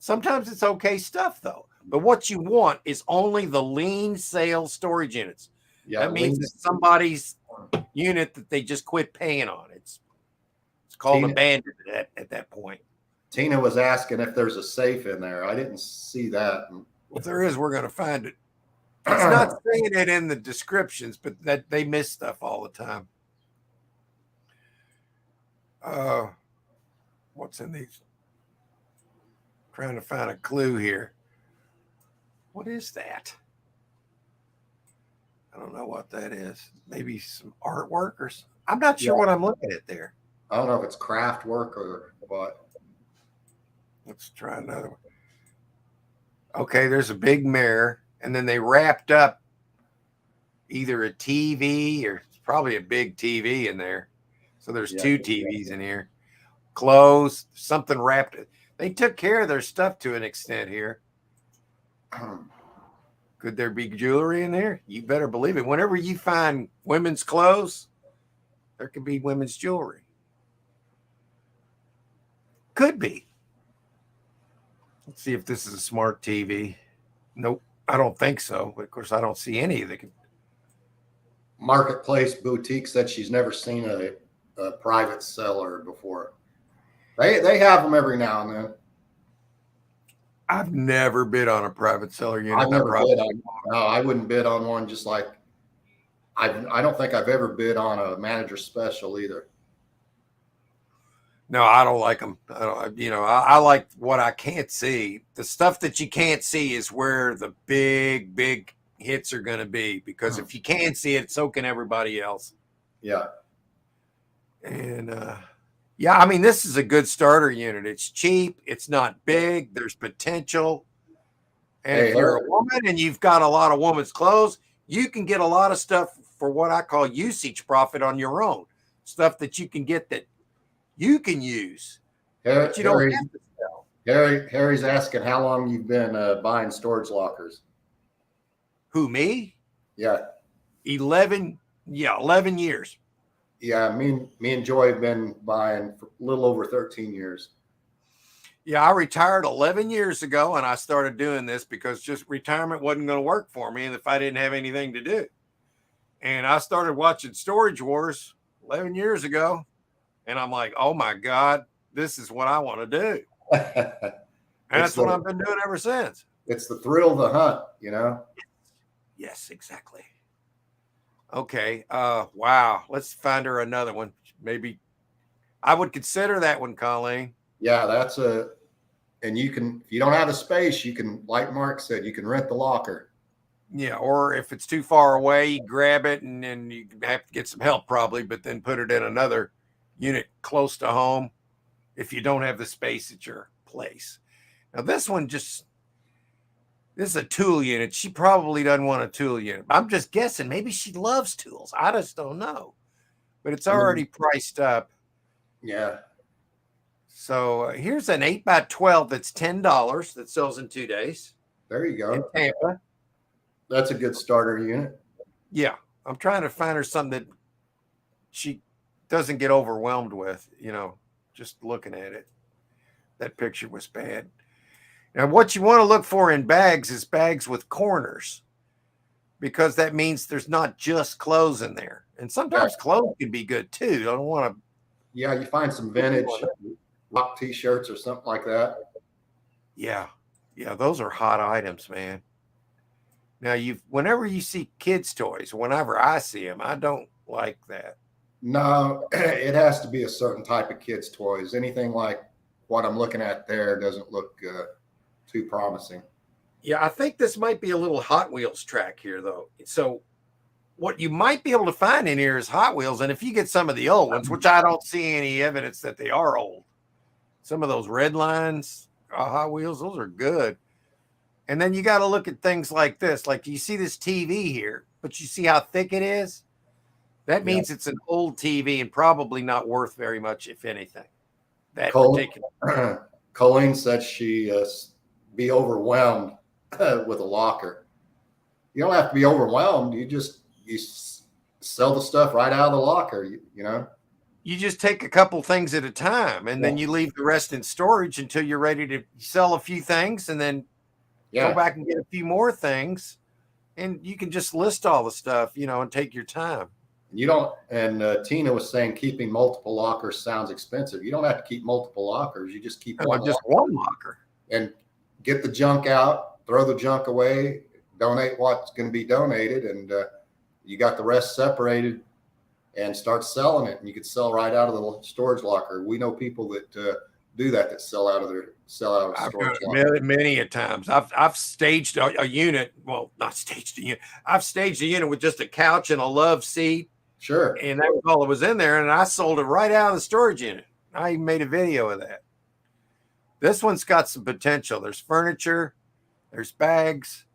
Sometimes it's okay stuff, though. But what you want is only the lean sale storage units. Yeah, that means it's somebody's unit that they just quit paying on. It's called abandoned at that point. Tina was asking if there's a safe in there. I didn't see that. If there is, we're going to find it. It's not saying it in the descriptions, but that they miss stuff all the time. What's in these? Trying to find a clue here. What is that? I don't know what that is. Maybe some artwork or something. I'm not sure what I'm looking at there. I don't know if it's craft work or what. Let's try another one. Okay, there's a big mirror, and then they wrapped up either a TV or it's probably a big TV in there. So there's two TVs in here. Clothes, something wrapped. They took care of their stuff to an extent here. Could there be jewelry in there? You better believe it. Whenever you find women's clothes, there could be women's jewelry. Could be. Let's see if this is a smart TV. Nope, I don't think so. But of course, I don't see any that can. Marketplace Boutique said she's never seen a private seller before. They have them every now and then. I've never bid on a private seller unit. I've never bid on. No, I wouldn't bid on one. Just like I don't think I've ever bid on a manager special either. No, I don't like them. I like what I can't see. The stuff that you can't see is where the big hits are going to be, because if you can't see it, so can everybody else. Yeah. And I mean, this is a good starter unit. It's cheap. It's not big. There's potential. And if you're a woman and you've got a lot of women's clothes, you can get a lot of stuff for what I call usage profit on your own. Stuff that you can get that you can use, but you don't have to sell. Harry's asking how long you've been buying storage lockers. Who, me? Yeah. 11 years. Yeah, me and Joy have been buying for a little over 13 years. Yeah, I retired 11 years ago and I started doing this because just retirement wasn't going to work for me and if I didn't have anything to do. And I started watching Storage Wars 11 years ago and I'm like, "Oh my God, this is what I want to do." And that's what I've been doing ever since. It's the thrill of the hunt, you know? Yes, exactly. Okay. Wow. Let's find her another one. Maybe I would consider that one, Colleen. Yeah, and you can, if you don't have a space, you can, like Mark said, you can rent the locker. Yeah, or if it's too far away, you grab it and then you have to get some help probably, but then put it in another unit close to home if you don't have the space at your place. Now this is a tool unit. She probably doesn't want a tool unit. I'm just guessing. Maybe she loves tools. I just don't know. But it's already priced up. Yeah. So here's an 8x12 that's $10 that sells in 2 days. There you go. In Tampa. That's a good starter unit. Yeah. I'm trying to find her something that she doesn't get overwhelmed with, just looking at it. That picture was bad. Now, what you want to look for in bags is bags with corners because that means there's not just clothes in there. And sometimes clothes can be good too. I don't want to. Yeah, you find some vintage rock t-shirts or something like that. Yeah. Yeah, those are hot items, man. Now, whenever you see kids' toys, whenever I see them, I don't like that. No, it has to be a certain type of kids' toys. Anything like what I'm looking at there doesn't look too promising. Yeah, I think this might be a little Hot Wheels track here, though. So what you might be able to find in here is Hot Wheels. And if you get some of the old ones, which I don't see any evidence that they are old, some of those red lines, Hot Wheels, those are good. And then you got to look at things like this. Like you see this TV here, but you see how thick it is? That means it's an old TV and probably not worth very much, if anything. That particular. Colleen said she be overwhelmed with a locker. You don't have to be overwhelmed. You sell the stuff right out of the locker. You know. You just take a couple things at a time, and then you leave the rest in storage until you're ready to sell a few things, and then go back and get a few more things, and you can just list all the stuff, and take your time. You don't. And Tina was saying keeping multiple lockers sounds expensive. You don't have to keep multiple lockers. You just keep one locker and get the junk out, throw the junk away, donate what's going to be donated, and you got the rest separated and start selling it. And you could sell right out of the storage locker. We know people that do that sell out of storage locker. Many a times. I've staged a unit. Well, not staged a unit. I've staged a unit with just a couch and a love seat. Sure. And that was all that was in there. And I sold it right out of the storage unit. I even made a video of that. This one's got some potential. There's furniture. There's bags.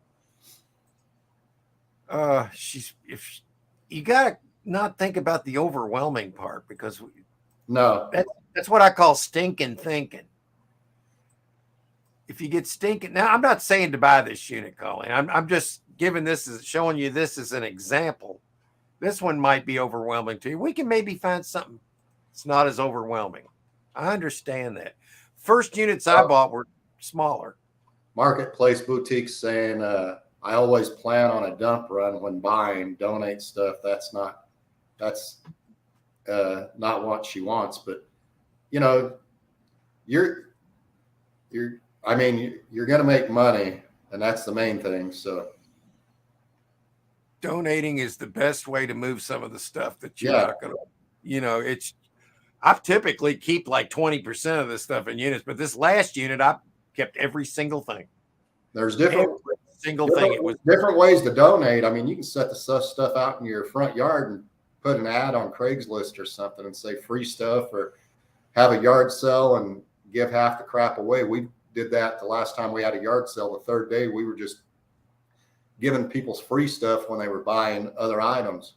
You got to not think about the overwhelming part because that's what I call stinking thinking. If you get stinking, now I'm not saying to buy this unit, Colleen. I'm just showing you this as an example. This one might be overwhelming to you. We can maybe find something that's not as overwhelming. I understand that. First units I bought were smaller. Marketplace Boutique saying, I always plan on a dump run when buying, donate stuff. That's not what she wants, but you're going to make money, and that's the main thing. So donating is the best way to move some of the stuff that you're not going to, I typically keep like 20% of the stuff in units, but this last unit, I kept every single thing. There's different ways to donate. I mean, you can set the stuff out in your front yard and put an ad on Craigslist or something and say free stuff, or have a yard sale and give half the crap away. We did that the last time we had a yard sale. The third day, we were just giving people free stuff when they were buying other items.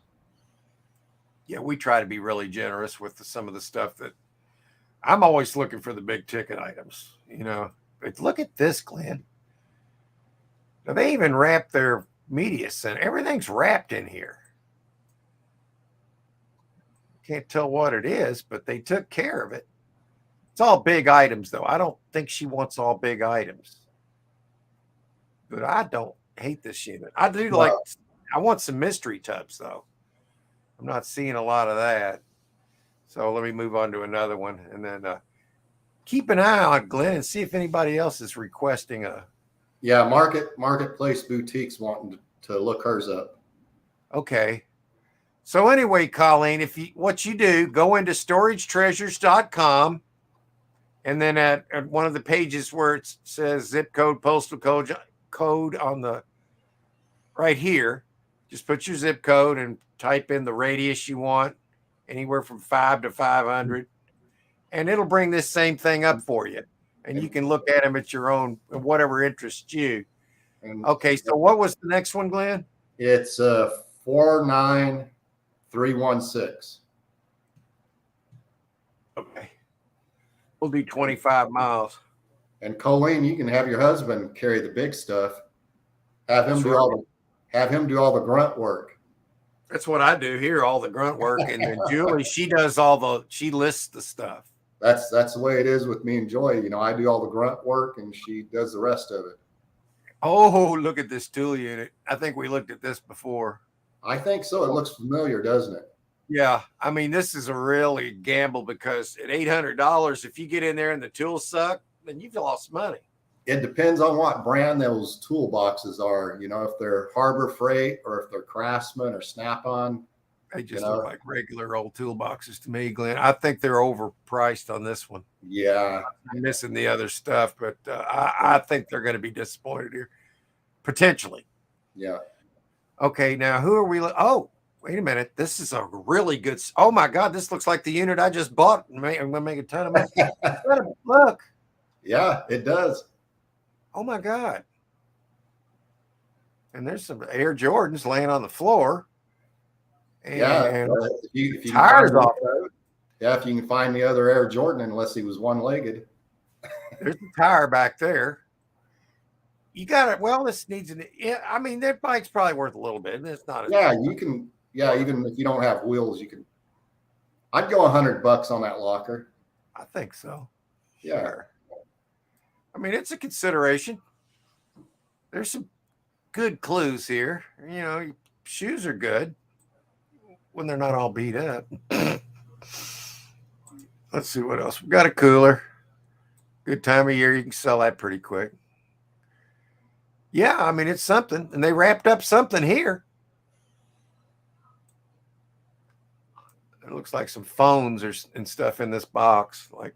Yeah, we try to be really generous with some of the stuff that I'm always looking for the big ticket items, But look at this, Glenn. Now, they even wrap their media center. Everything's wrapped in here. Can't tell what it is, but they took care of it. It's all big items, though. I don't think she wants all big items. But I don't hate this unit. I do like, I want some mystery tubs, though. I'm not seeing a lot of that. So let me move on to another one. And then keep an eye on Glenn and see if anybody else is requesting a. Yeah, Marketplace Boutiques wanting to look hers up. Okay. So anyway, Colleen, if you what you do, go into storagetreasures.com, and then at one of the pages where it says zip code, postal code on the right here, just put your zip code and type in the radius you want, anywhere from 5 to 500, and it'll bring this same thing up for you. And you can look at them at your own, whatever interests you. Okay, so what was the next one, Glenn? It's 49316. Okay. We'll do 25 miles. And Colleen, you can have your husband carry the big stuff. Have him do all the grunt work. That's what I do here, all the grunt work. And then Julie, she lists the stuff. That's the way it is with me and Joy. You know, I do all the grunt work and she does the rest of it. Oh, look at this tool unit. I think we looked at this before. I think so. It looks familiar, doesn't it? Yeah. I mean, this is a really gamble because at $800, if you get in there and the tools suck, then you've lost money. It depends on what brand those toolboxes are. You know, if they're Harbor Freight or if they're Craftsman or Snap-on. They just look like regular old toolboxes to me, Glenn. I think they're overpriced on this one. Yeah. I'm missing the other stuff, but I think they're going to be disappointed here. Potentially. Yeah. Okay, now who are we? Oh, wait a minute. This is a really good. Oh, my God. This looks like the unit I just bought. I'm going to make a ton of money. Look. Yeah, it does. Oh, my God. And there's some Air Jordans laying on the floor. And if you tires off. Yeah, if you can find the other Air Jordan, unless he was one-legged. There's a tire back there. You got it. Well, this needs an. I mean, that bike's probably worth a little bit. It's not. You can. Yeah, even if you don't have wheels, you can. I'd go $100 on that locker. I think so. Yeah. Sure. I mean, it's a consideration. There's some good clues here. You know, shoes are good when they're not all beat up. Let's see what else. We've got a cooler. Good time of year. You can sell that pretty quick. Yeah, I mean, it's something. And they wrapped up something here. It looks like some phones and stuff in this box, like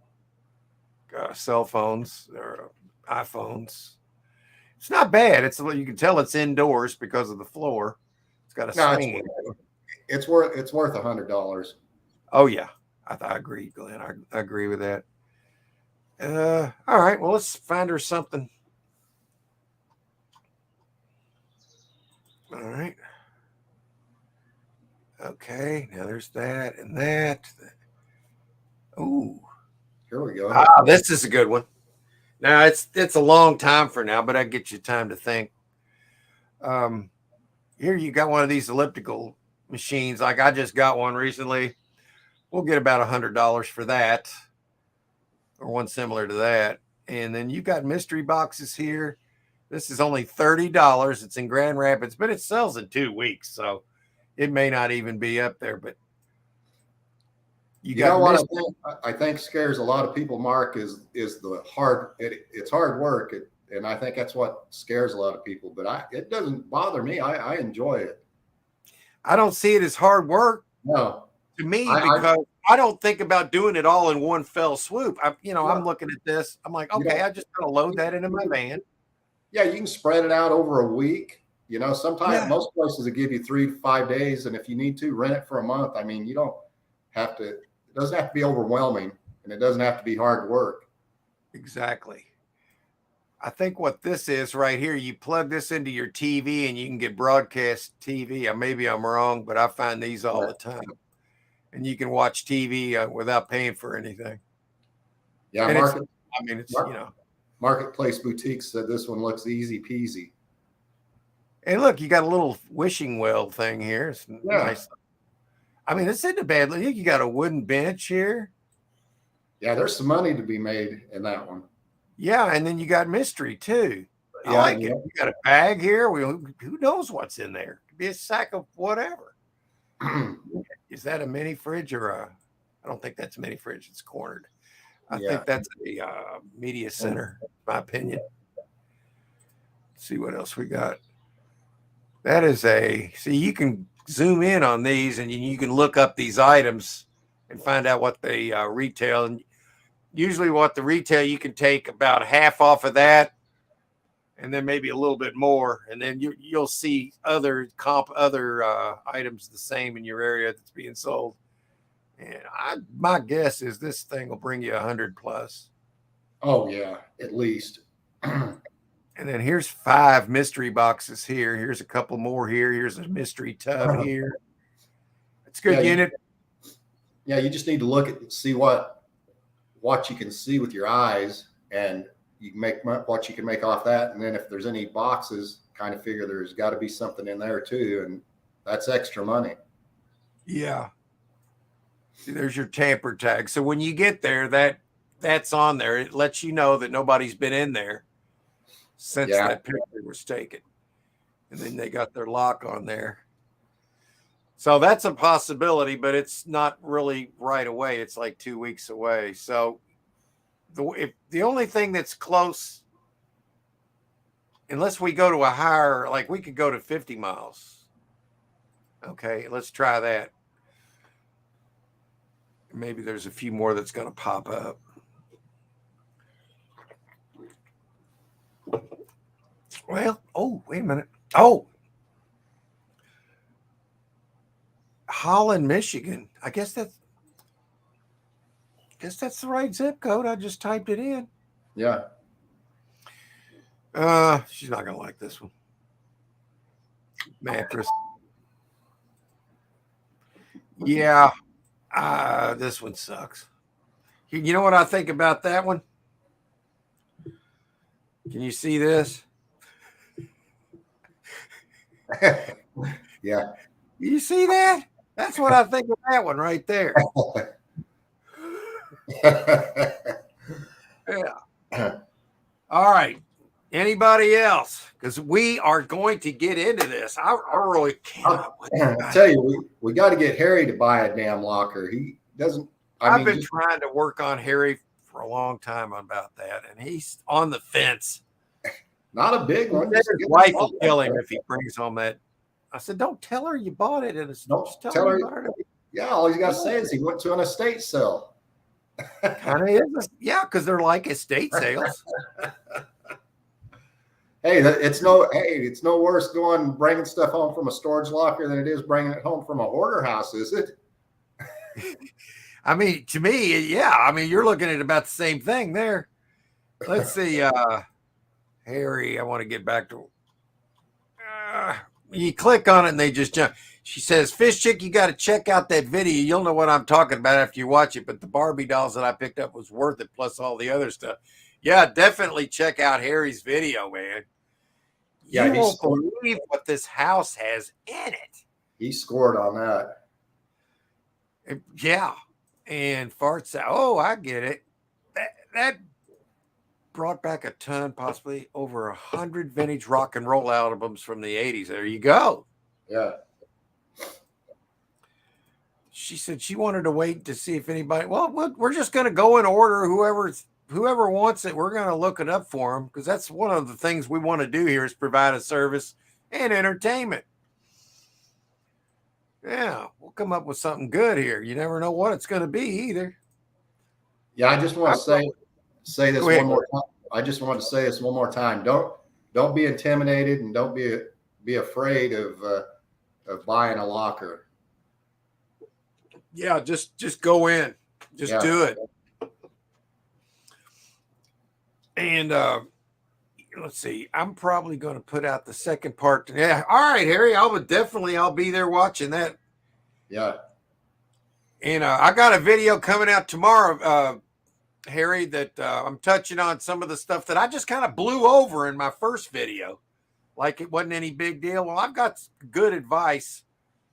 cell phones or iPhones. It's not bad. You can tell it's indoors because of the floor. It's got a swing. It's worth $100. Oh yeah, I agree, Glenn. I agree with that. All right. Well, let's find her something. All right. Okay. Now there's that and that. Ooh. Here we go. This is a good one. Now it's a long time for now, but I get you time to think. Here you got one of these elliptical machines. Like I just got one recently. We'll get about $100 for that, or one similar to that. And then you got mystery boxes here. This is only $30. It's in Grand Rapids, but it sells in 2 weeks, so it may not even be up there. But you know what I think scares a lot of people, Mark, is the hard. It's hard work, and I think that's what scares a lot of people. But it doesn't bother me. I enjoy it. I don't see it as hard work. No. To me, because I don't think about doing it all in one fell swoop. I'm looking at this. I'm like, okay, I just gotta load that into my van. Yeah, you can spread it out over a week. You know, sometimes most places will give you 3 to 5 days, and if you need to, rent it for a month. I mean, you don't have to. It doesn't have to be overwhelming, and it doesn't have to be hard work. Exactly. I think what this is right here, you plug this into your TV, and you can get broadcast TV. Maybe I'm wrong, but I find these all the time. And you can watch TV without paying for anything. Yeah, and Marketplace Boutiques said this one looks easy peasy. And look, you got a little wishing well thing here. It's nice. I mean, it's in the bad. You got a wooden bench here. Yeah, there's some money to be made in that one. Yeah, and then you got mystery too. I Yeah, like yeah. it. You got a bag here. Who knows what's in there? Could be a sack of whatever. Is that a mini fridge or a? I don't think that's a mini fridge. It's cornered. I Yeah. think that's a media center, in my opinion. Let's see what else we got. That is see, you can zoom in on these and you can look up these items and find out what they retail. And usually what the retail, you can take about half off of that and then maybe a little bit more. And then you'll see other items the same in your area that's being sold. And my guess is this thing will bring you 100 plus. Oh yeah, at least. And then here's 5 mystery boxes here. Here's a couple more here. Here's a mystery tub here. It's a good unit. Yeah, you just need to look at see what you can see with your eyes, and you can make what you can make off that. And then if there's any boxes, kind of figure there's got to be something in there too, and that's extra money. Yeah. See, there's your tamper tag. So when you get there, that's on there. It lets you know that nobody's been in there since that picture was taken. And then they got their lock on there. So that's a possibility, but it's not really right away. It's like 2 weeks away. So the only thing that's close, unless we go to a higher, like we could go to 50 miles. Okay, let's try that. Maybe there's a few more that's going to pop up. Well, oh, wait a minute. Oh, Holland, Michigan. I guess that's the right zip code. I just typed it in. Yeah. She's not going to like this one. Mattress. Yeah. This one sucks. You know what I think about that one? Can you see this? Yeah. You see that? That's what I think of that one right there. Yeah. All right. Anybody else? Because we are going to get into this. I really can't. I tell you, we got to get Harry to buy a damn locker. He doesn't. I've been trying to work on Harry for a long time about that, and he's on the fence. Not a big one. His wife will kill him if he brings home that. I said, don't tell her you bought it. And it's don't tell her. Yeah, all he's got to say is he went to an estate sale. Kind of is. Yeah, because they're like estate sales. Hey, it's no worse bringing stuff home from a storage locker than it is bringing it home from a hoarder house, is it? I mean, to me, yeah. I mean, you're looking at about the same thing there. Let's see. Harry, I want to get back to. You click on it and they just jump. She says, Fish Chick, you got to check out that video. You'll know what I'm talking about after you watch it. But the Barbie dolls that I picked up was worth it, plus all the other stuff. Yeah, definitely check out Harry's video, man. Yeah, you won't believe what this house has in it. He scored on that. Yeah. And farts out. Oh, I get it. That brought back a ton, possibly over 100 vintage rock and roll albums from the 80s. There you go. Yeah. She said she wanted to wait to see if anybody. Well, we're just going to go in order. Whoever wants it, we're going to look it up for them, because that's one of the things we want to do here is provide a service and entertainment. Yeah, we'll come up with something good here. You never know what it's going to be either. Yeah, I just want to say this one more time. I just want to say this one more time. Don't be intimidated, and don't be afraid of buying a locker. Yeah, just go in. Just do it. And let's see. I'm probably going to put out the second part. Yeah. All right, Harry. I'll be there watching that. Yeah. And I got a video coming out tomorrow, Harry, that I'm touching on some of the stuff that I just kind of blew over in my first video. Like it wasn't any big deal. Well, I've got good advice.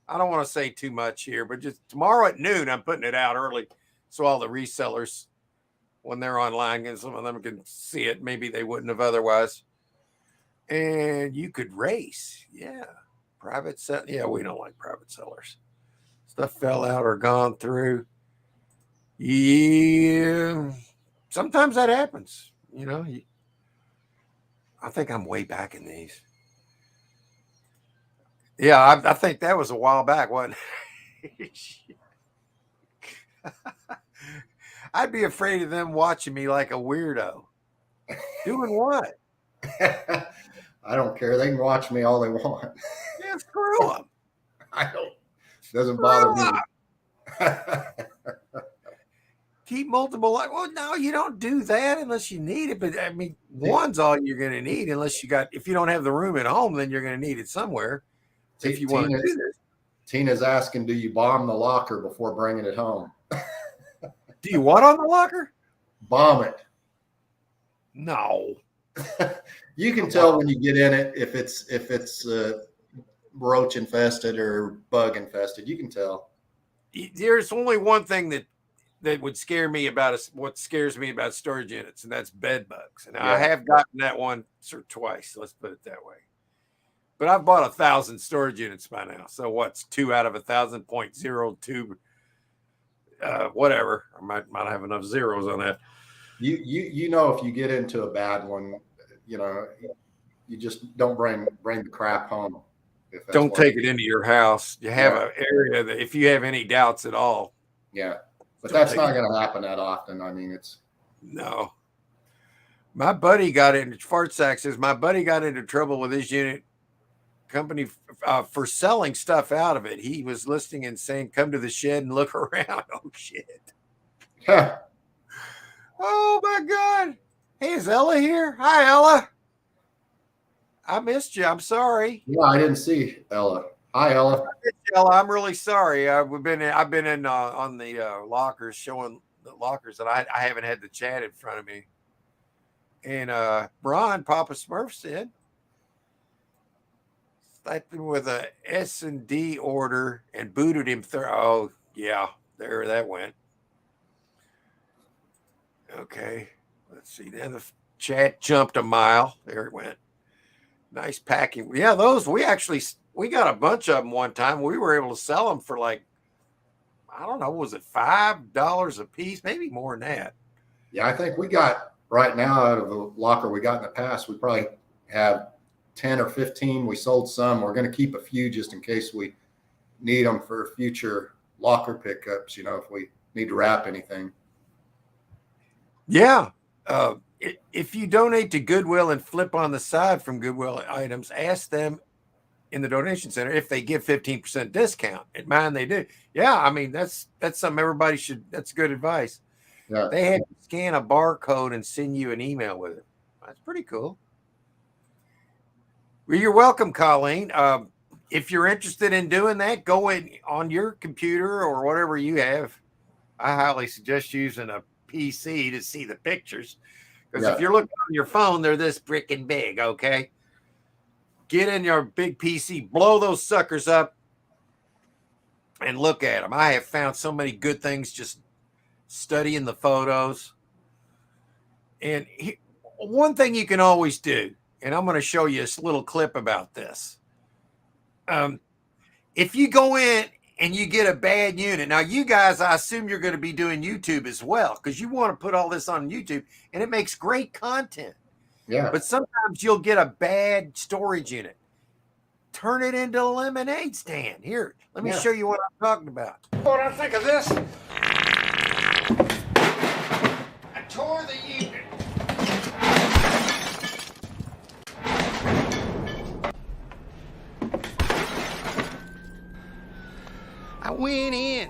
I don't want to say too much here, but just tomorrow at noon, I'm putting it out early so all the resellers when they're online, and some of them can see it. Maybe they wouldn't have otherwise. And you could race. Yeah. Private sell. Yeah, we don't like private sellers. Stuff fell out or gone through. Yeah. Sometimes that happens. I think I'm way back in these. Yeah, I think that was a while back, wasn't it? I'd be afraid of them watching me like a weirdo. Doing what? I don't care. They can watch me all they want. Yeah, screw them. Doesn't bother me. Keep multiple. Well, no, you don't do that unless you need it. But I mean, one's all you're going to need unless if you don't have the room at home, then you're going to need it somewhere. If you want to do this. Tina's asking, do you bomb the locker before bringing it home? Do you want on the locker? Bomb it. No. You can tell when you get in it if it's roach infested or bug infested. You can tell. There's only one thing that would scare me about what scares me about storage units, and that's bed bugs. And I have gotten that once or twice. Let's put it that way. But I've bought 1,000 storage units by now. So what's 2 out of 1,000, 0.02, whatever. I might have enough zeros on that. You know, if you get into a bad one, you just don't bring the crap home. Don't take it into your house. You have an area that if you have any doubts at all. Yeah. But that's not going to happen that often. I mean, no. My buddy got into my buddy got into trouble with his unit company for selling stuff out of it. He was listing and saying, "Come to the shed and look around." Oh shit. Huh. Oh my God. Hey, is Ella here? Hi, Ella. I missed you. I'm sorry. Yeah, I didn't see Ella. Hi, Ella. Ella, I'm really sorry. I've been in on the lockers, showing the lockers, and I haven't had the chat in front of me. And Ron, Papa Smurf said, typed in with a S&D order and booted him through. Oh yeah, there that went. Okay, let's see. Then the chat jumped a mile. There it went. Nice packing. Yeah, those we got a bunch of them one time. We were able to sell them for like, I don't know, was it $5 a piece? Maybe more than that. Yeah, I think we got right now out of the locker we got in the past, we probably have 10 or 15. We sold some. We're going to keep a few just in case we need them for future locker pickups, if we need to wrap anything. Yeah. If you donate to Goodwill and flip on the side from Goodwill items, ask them in the donation center if they give 15% discount. At mine, they do. Yeah, I mean, that's something everybody should. That's good advice. Yeah. They had to scan a barcode and send you an email with it. That's pretty cool. Well, you're welcome, Colleen. If you're interested in doing that, go in on your computer or whatever you have. I highly suggest using a PC to see the pictures. Because if you're looking on your phone, they're this freaking big, okay? Get in your big PC, blow those suckers up, and look at them. I have found so many good things just studying the photos. And one thing you can always do, and I'm going to show you a little clip about this. If you go in and you get a bad unit, now you guys, I assume you're going to be doing YouTube as well, because you want to put all this on YouTube, and it makes great content. Yeah. But sometimes you'll get a bad storage unit. Turn it into a lemonade stand. Here, let me show you what I'm talking about. What I think of this? I tore the unit. I went in.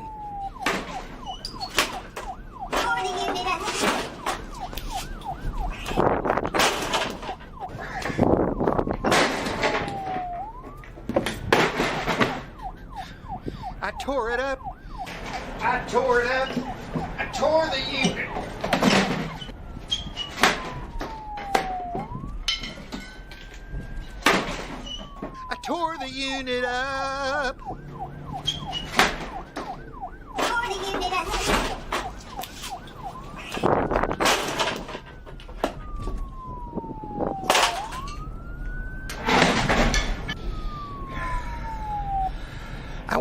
I tore it up. I tore it up. I tore the unit. I tore the unit up. Tore the unit up.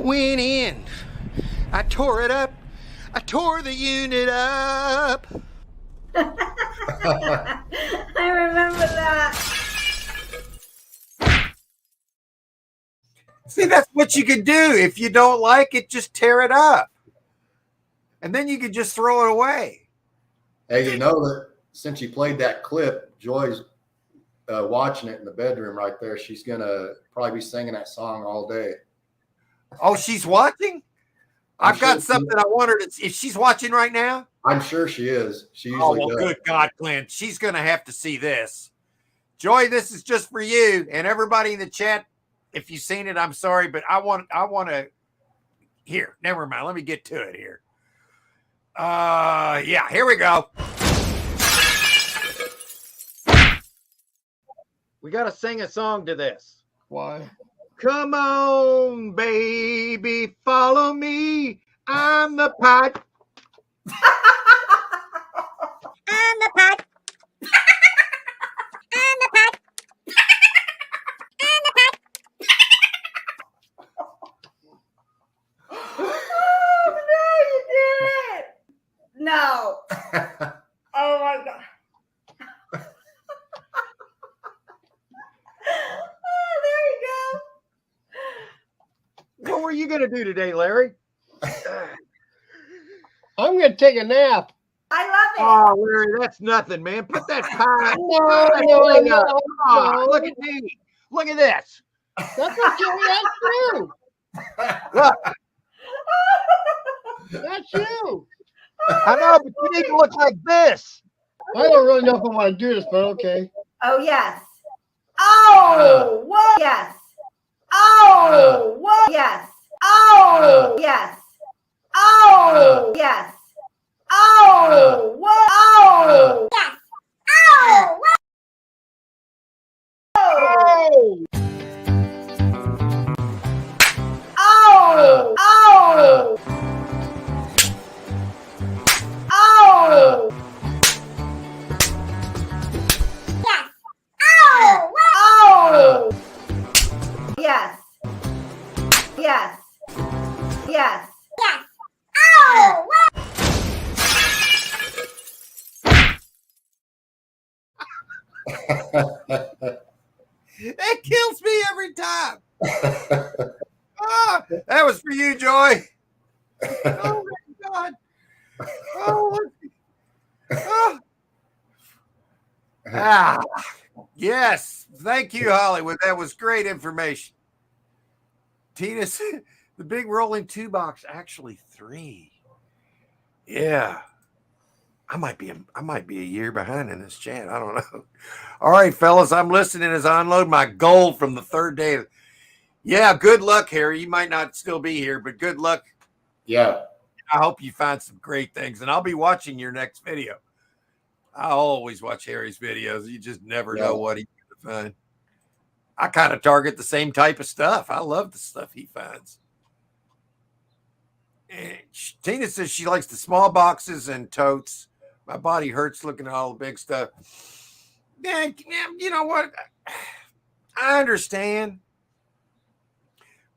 went in. I tore it up. I tore the unit up. I remember that. See, that's what you could do. If you don't like it, just tear it up. And then you could just throw it away. Hey, you know that since you played that clip, Joy's watching it in the bedroom right there. She's going to probably be singing that song all day. Oh, she's watching? I'm I've got sure something I want her to. If she's watching right now? I'm sure she is. She Oh, usually well, does. good God, Clint. She's going to have to see this. Joy, this is just for you and everybody in the chat. If you've seen it, I'm sorry, but I want to. Here, never mind. Let me get to it here. Yeah, here we go. We got to sing a song to this. Why? Come on, baby, follow me. I'm the pot. I'm the pot. I'm the pot. I'm the pot. Oh, no, you did it. No. Oh, my God. Oh, there you go. What were you going to do today, Larry? I'm going to take a nap. I love it. Oh, Larry, that's nothing, man. Put that pie. No, Oh, look at me. Look at this. That's okay. That's you. Look, That's you. I know, but you need to look like this. I don't really know if I want to do this, but okay. Oh, yes. Oh, whoa. Yes. Oh, whoa. Yes. Oh, yes. Oh, yes. Oh, whoa. Oh, Yes. Oh, Oh, oh, oh, oh, yes. Oh, oh, yes, yes, yes. yes. Oh, that kills me every time. Ah, that was for you, Joy. Oh, my God. Oh, oh. Ah, yes. Thank you, Hollywood. That was great information. Tina said the big rolling 2 box, actually 3. Yeah. I might be a year behind in this chat. I don't know. All right, fellas, I'm listening as I unload my gold from the 3rd day. Yeah, good luck, Harry. You might not still be here, but good luck. Yeah. I hope you find some great things, and I'll be watching your next video. I always watch Harry's videos. You just never know what he's going to find. I kind of target the same type of stuff. I love the stuff he finds. And Tina says she likes the small boxes and totes. My body hurts looking at all the big stuff. Yeah, you know what? I understand.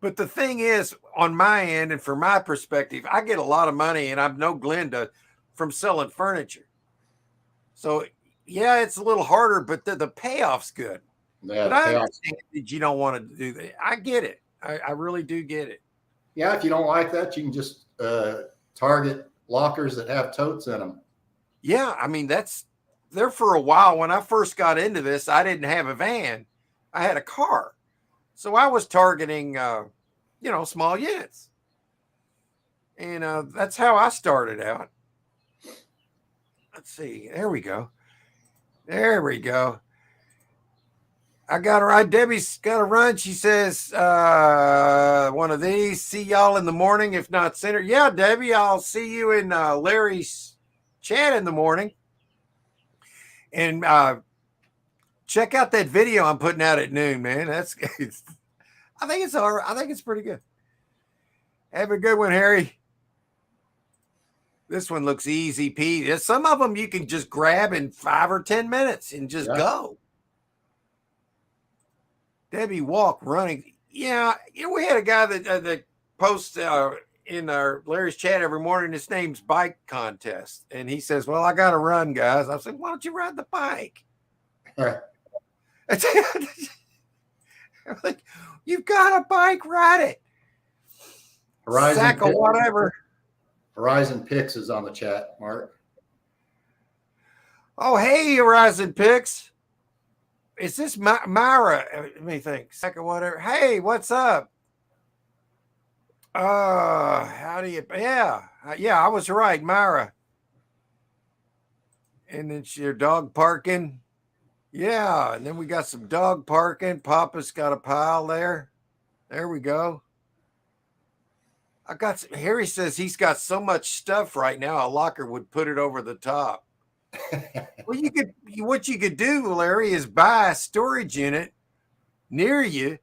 But the thing is, on my end and from my perspective, I get a lot of money, and I'm no Glenda, from selling furniture. So, yeah, it's a little harder, but the payoff's good. Yeah, But I understand that you don't want to do that. I get it. I really do get it. yeah, if you don't like that, you can just target lockers that have totes in them. Yeah, I mean, that's there for a while. When I first got into this, I didn't have a van. I had a car. So I was targeting, small units. And that's how I started out. Let's see. There we go. There we go. I got her right. Debbie's got to run. She says, one of these. See y'all in the morning, if not sooner. Yeah, Debbie, I'll see you in Larry's chat in the morning. And check out that video I'm putting out at noon, man. I think it's all right. I think it's pretty good. Have a good one, Harry. This one looks easy peasy. Some of them you can just grab in 5 or 10 minutes and just go. Debbie walk running. Yeah, we had a guy that posts in our Larry's chat every morning. His name's Bike Contest, and he says, "Well, I got to run, guys." I said, "Why don't you ride the bike?" I'm like, "You've got a bike, ride it." Sack of whatever. Horizon Picks is on the chat, Mark. Oh, hey, Horizon Picks. Is this Myra? Let me think. Sack of whatever. Hey, what's up? How do you? Yeah, I was right, Myra. And then your dog parking. Yeah, and then we got some dog parking. Papa's got a pile there. There we go. I got some, Harry says he's got so much stuff right now, a locker would put it over the top. Well, what you could do, Larry, is buy a storage unit near you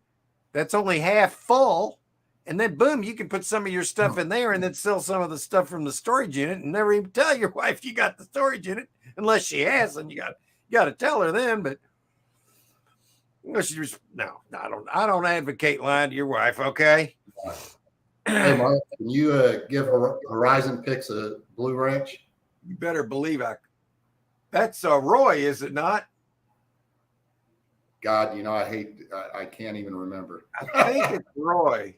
that's only half full, and then boom, you can put some of your stuff in there and then sell some of the stuff from the storage unit and never even tell your wife you got the storage unit unless she has, and you got to tell her then. But no, I don't advocate lying to your wife, okay? Hey, Mark, can you give Horizon Picks a Blue Ranch? You better believe that's Roy, is it not? God, I can't even remember. I think it's Roy.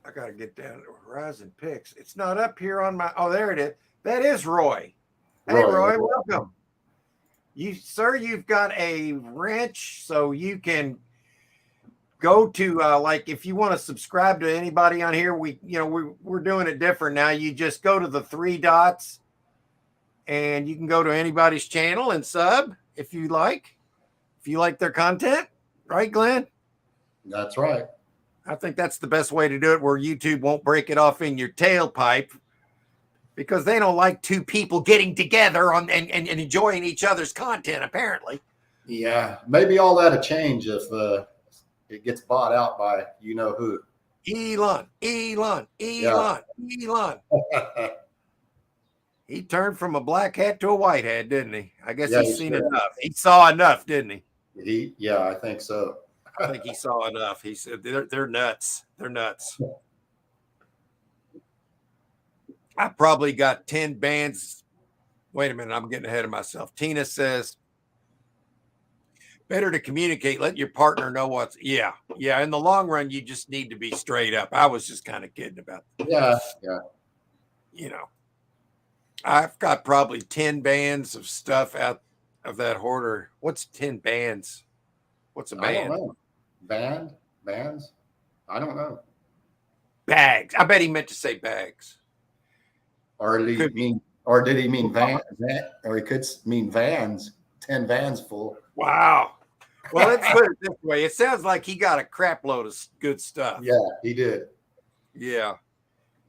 I got to get down to Horizon Picks. It's not up here on my, oh, there it is. That is Roy. Hey, Roy, welcome. You've got a wrench, so you can go to like if you want to subscribe to anybody on here, we're doing it different now. You just go to the 3 dots and you can go to anybody's channel and sub if you like their content, right, Glenn? That's right. I think that's the best way to do it, where YouTube won't break it off in your tailpipe, because they don't like 2 people getting together and enjoying each other's content, apparently. Yeah, maybe all that'll change if it gets bought out by who. Elon. He turned from a black hat to a white hat, didn't he? I guess he's seen enough. He saw enough, didn't he? Yeah, I think so. I think he saw enough. He said they're nuts. They're nuts. I probably got 10 bands. Wait a minute, I'm getting ahead of myself. Tina says, better to communicate. Let your partner know what's. Yeah. In the long run, you just need to be straight up. I was just kind of kidding about that. Yeah. I've got probably 10 bands of stuff out of that hoarder. What's 10 bands? What's a band? I don't know. Bands? I don't know. Bags. I bet he meant to say bags. Or did he mean van? Or he could mean vans. 10 vans full. Wow. Well, let's put it this way. It sounds like he got a crap load of good stuff. Yeah, he did. Yeah.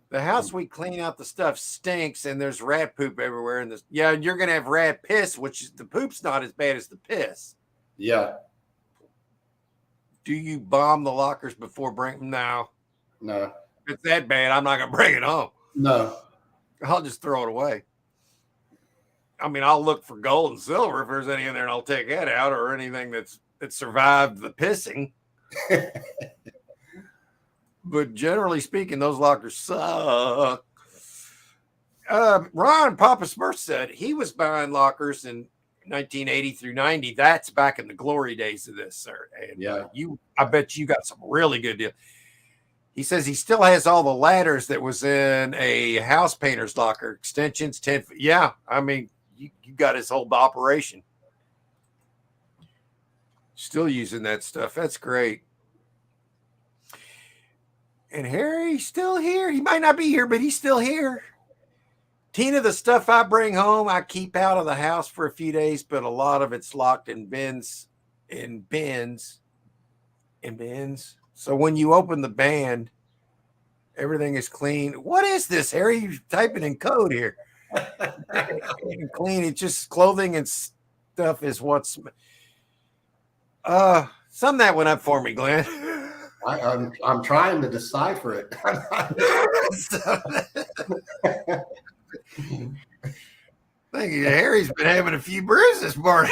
The house we clean out the stuff stinks, and there's rat poop everywhere. And you're going to have rat piss, which the poop's not as bad as the piss. Yeah. Do you bomb the lockers before bringing them? No. If it's that bad, I'm not going to bring it home. No. I'll just throw it away. I mean, I'll look for gold and silver if there's any in there, and I'll take that out, or anything that survived the pissing. But generally speaking, those lockers suck. Ron Papa Smurf said he was buying lockers in 1980 through 90. That's back in the glory days of this, sir. And I bet you got some really good deals. He says he still has all the ladders that was in a house painter's locker, extensions, 10. Yeah, I mean, you got his whole operation. Still using that stuff. That's great. And Harry's still here. He might not be here, but he's still here. Tina, the stuff I bring home, I keep out of the house for a few days, but a lot of it's locked in bins. So when you open the band, everything is clean. What is this, Harry? You're typing in code here. Clean. It's just clothing and stuff is what's. Sum that one up for me, Glenn. I'm trying to decipher it. Thank you. Harry's been having a few brews this morning.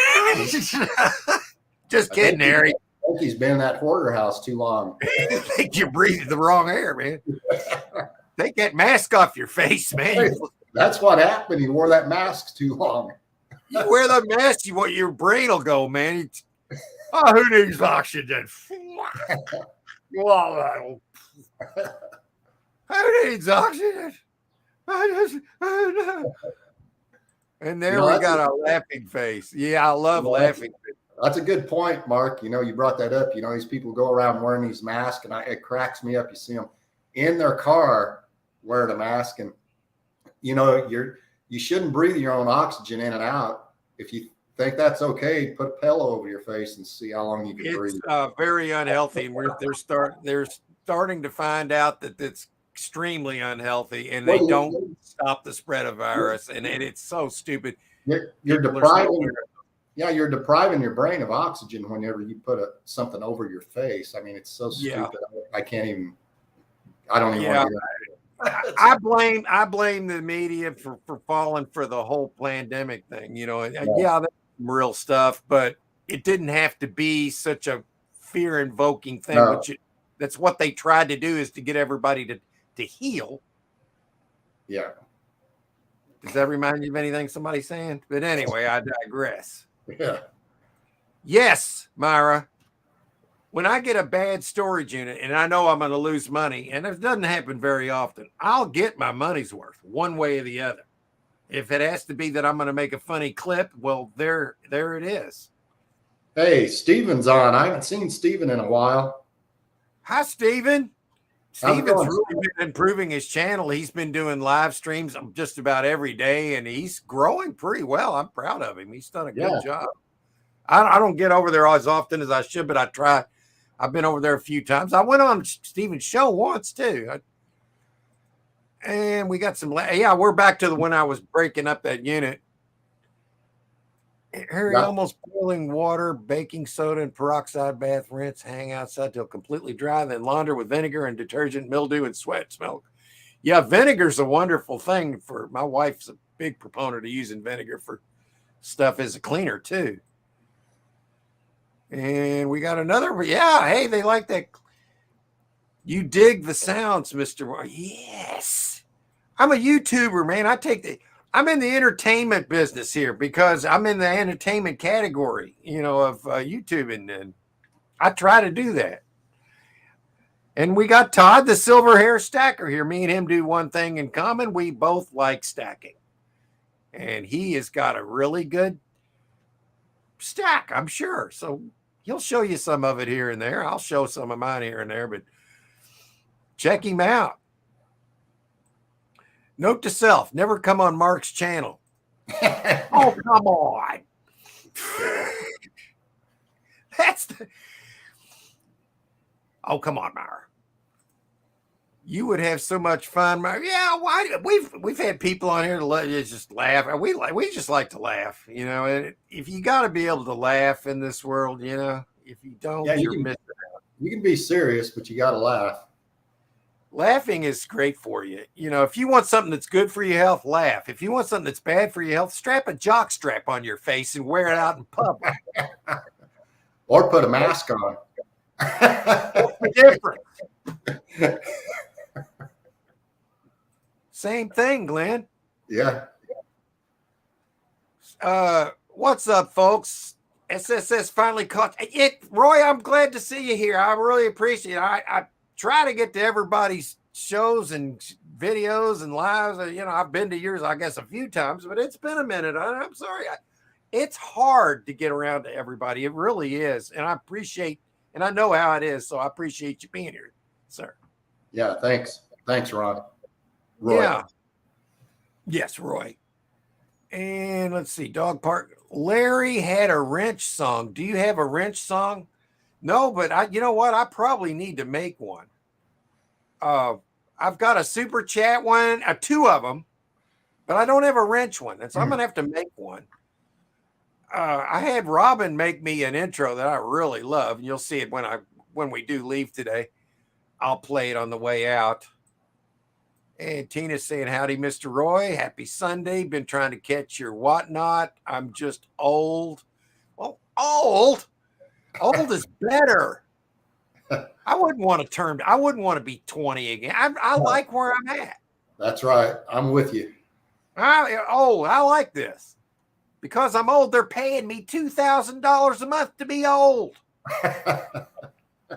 Just kidding, Harry. think he's been in that hoarder house too long. I think you're breathing the wrong air, man. Take that mask off your face, man. That's what happened. He wore that mask too long. You wear the mask, your brain will go, man. Oh, who needs oxygen? Who needs oxygen? And there we got a laughing face. Yeah, I love laughing. That's a good point, Mark. You brought that up. These people go around wearing these masks, and it cracks me up. You see them in their car wearing a mask, and you shouldn't breathe your own oxygen in and out. If you think that's okay, put a pillow over your face and see how long you can breathe. It's very unhealthy, and they're starting to find out that it's extremely unhealthy, and they don't stop the spread of virus, and it's so stupid. You're depriving. Yeah, you're depriving your brain of oxygen whenever you put something over your face. I mean, it's so stupid. Yeah. I don't even want to do that. I blame the media for falling for the whole pandemic thing. Yeah, that's real stuff, but it didn't have to be such a fear-invoking thing. No. That's what they tried to do, is to get everybody to heal. Yeah. Does that remind you of anything somebody's saying? But anyway, I digress. Yeah. Yes, Myra. When I get a bad storage unit and I know I'm going to lose money, and it doesn't happen very often, I'll get my money's worth one way or the other. If it has to be that I'm going to make a funny clip, well, there it is. Hey, Steven's on. I haven't seen Steven in a while. Hi, Steven. Steven's really been improving his channel. He's been doing live streams just about every day, and he's growing pretty well. I'm proud of him. He's done a good job. I don't get over there as often as I should, but I try. I've been over there a few times. I went on Steven's show once too. And we got some, we're back to when I was breaking up that unit. Harry, almost boiling water, baking soda, and peroxide bath, rinse, hang outside till completely dry, then launder with vinegar and detergent, mildew, and sweat smell. Yeah, vinegar's a wonderful thing. For my wife's a big proponent of using vinegar for stuff as a cleaner too. And we got another, hey, they like that. You dig the sounds, Mr. Yes. I'm a YouTuber, man. I'm in the entertainment business here because I'm in the entertainment category, of YouTube, and I try to do that. And we got Todd, the silver hair stacker here. Me and him do one thing in common. We both like stacking, and he has got a really good stack, I'm sure. So he'll show you some of it here and there. I'll show some of mine here and there, but check him out. Note to self, never come on Mark's channel. Oh, come on. Oh, come on, Myra. You would have so much fun, Myra. Yeah, why? We've had people on here to just laugh. We just like to laugh, and if you got to be able to laugh in this world, if you don't, you're missing out. You can be serious, but you got to laugh. Laughing is great for you. If you want something that's good for your health, laugh. If you want something that's bad for your health, strap a jock strap on your face and wear it out in public. Or put a mask on. What's the difference? Same thing, Glenn. Yeah. What's up, folks? SSS finally caught it. Roy, I'm glad to see you here. I really appreciate it. I try to get to everybody's shows and videos and lives. I've been to yours, I guess, a few times, but it's been a minute. I'm sorry. It's hard to get around to everybody. It really is. And I appreciate, and I know how it is. So I appreciate you being here, sir. Yeah. Thanks. Thanks, Ron. Roy. Yeah. Yes, Roy. And let's see. Dog Park. Larry had a wrench song. Do you have a wrench song? No, but you know what? I probably need to make one. I've got a super chat one, two of them, but I don't have a wrench one. And so I'm going to have to make one. I had Robin make me an intro that I really love. And you'll see it when we do leave today. I'll play it on the way out. And Tina's saying, howdy, Mr. Roy. Happy Sunday. Been trying to catch your whatnot. I'm just old. Well, old? Old is better. I wouldn't want to be 20 again. I like where I'm at. That's right. I'm with you. I like this. Because I'm old, they're paying me $2,000 a month to be old.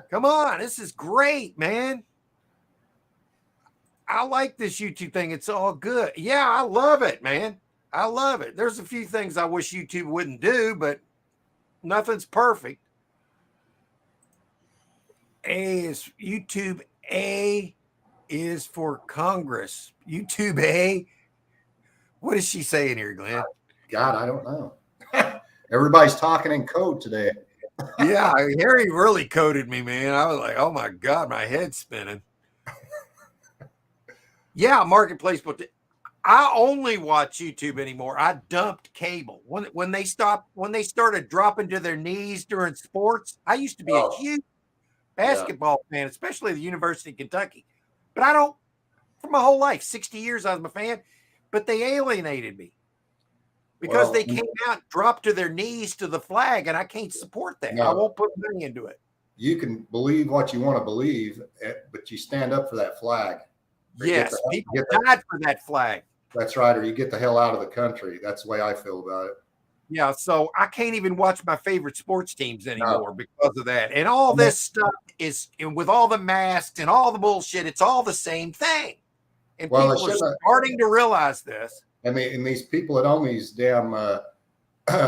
Come on, this is great, man. I like this YouTube thing. It's all good. Yeah, I love it, man. I love it. There's a few things I wish YouTube wouldn't do, but nothing's perfect. YouTube A is for Congress. YouTube A. What is she saying here, Glenn? God, I don't know. Everybody's talking in code today. Yeah, Harry really coded me, man. I was like, oh my God, my head's spinning. Yeah, Marketplace, but I only watch YouTube anymore. I dumped cable. When they started dropping to their knees during sports, I used to be a huge basketball fan, especially the University of Kentucky. But I don't, for my whole life, 60 years I was a fan, but they alienated me. Because they came out, dropped to their knees to the flag, and I can't support that. I won't put money into it. You can believe what you want to believe, but you stand up for that flag. Yes, people died for that flag. That's right, or you get the hell out of the country. That's the way I feel about it. Yeah, so I can't even watch my favorite sports teams anymore because of that. And all this stuff is, and with all the masks and all the bullshit, it's all the same thing. And people are starting to realize this. And these people that own these damn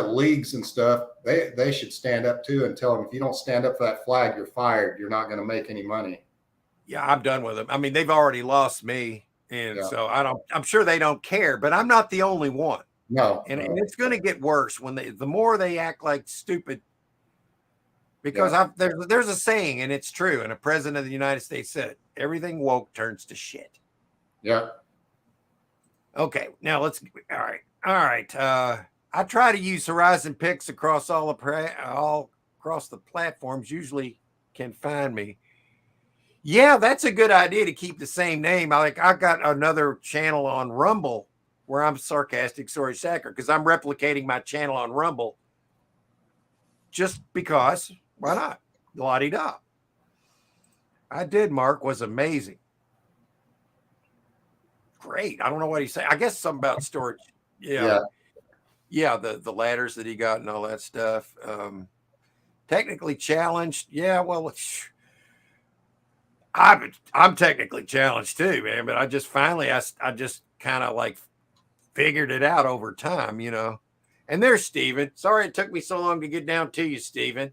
leagues and stuff, they should stand up too and tell them, if you don't stand up for that flag, you're fired. You're not going to make any money. Yeah, I'm done with them. I mean, they've already lost me, and so I'm sure they don't care. But I'm not the only one. No, and it's going to get worse when the more they act like stupid. Because there's a saying, and it's true, and a president of the United States said, "Everything woke turns to shit." Yeah. Okay, now all right. I try to use Horizon Picks across all across the platforms. Usually can find me. Yeah, that's a good idea to keep the same name. I got another channel on Rumble where I'm Sarcastic Sorry Sacker because I'm replicating my channel on Rumble. Just because, why not? La-di-da. I did. Mark was amazing. Great. I don't know what he's saying. I guess something about storage. Yeah. The ladders that he got and all that stuff. Technically challenged. Yeah. Well, I'm technically challenged too, man. But I just finally, I just kind of like figured it out over time, you know. And there's Steven. Sorry it took me so long to get down to you, Steven.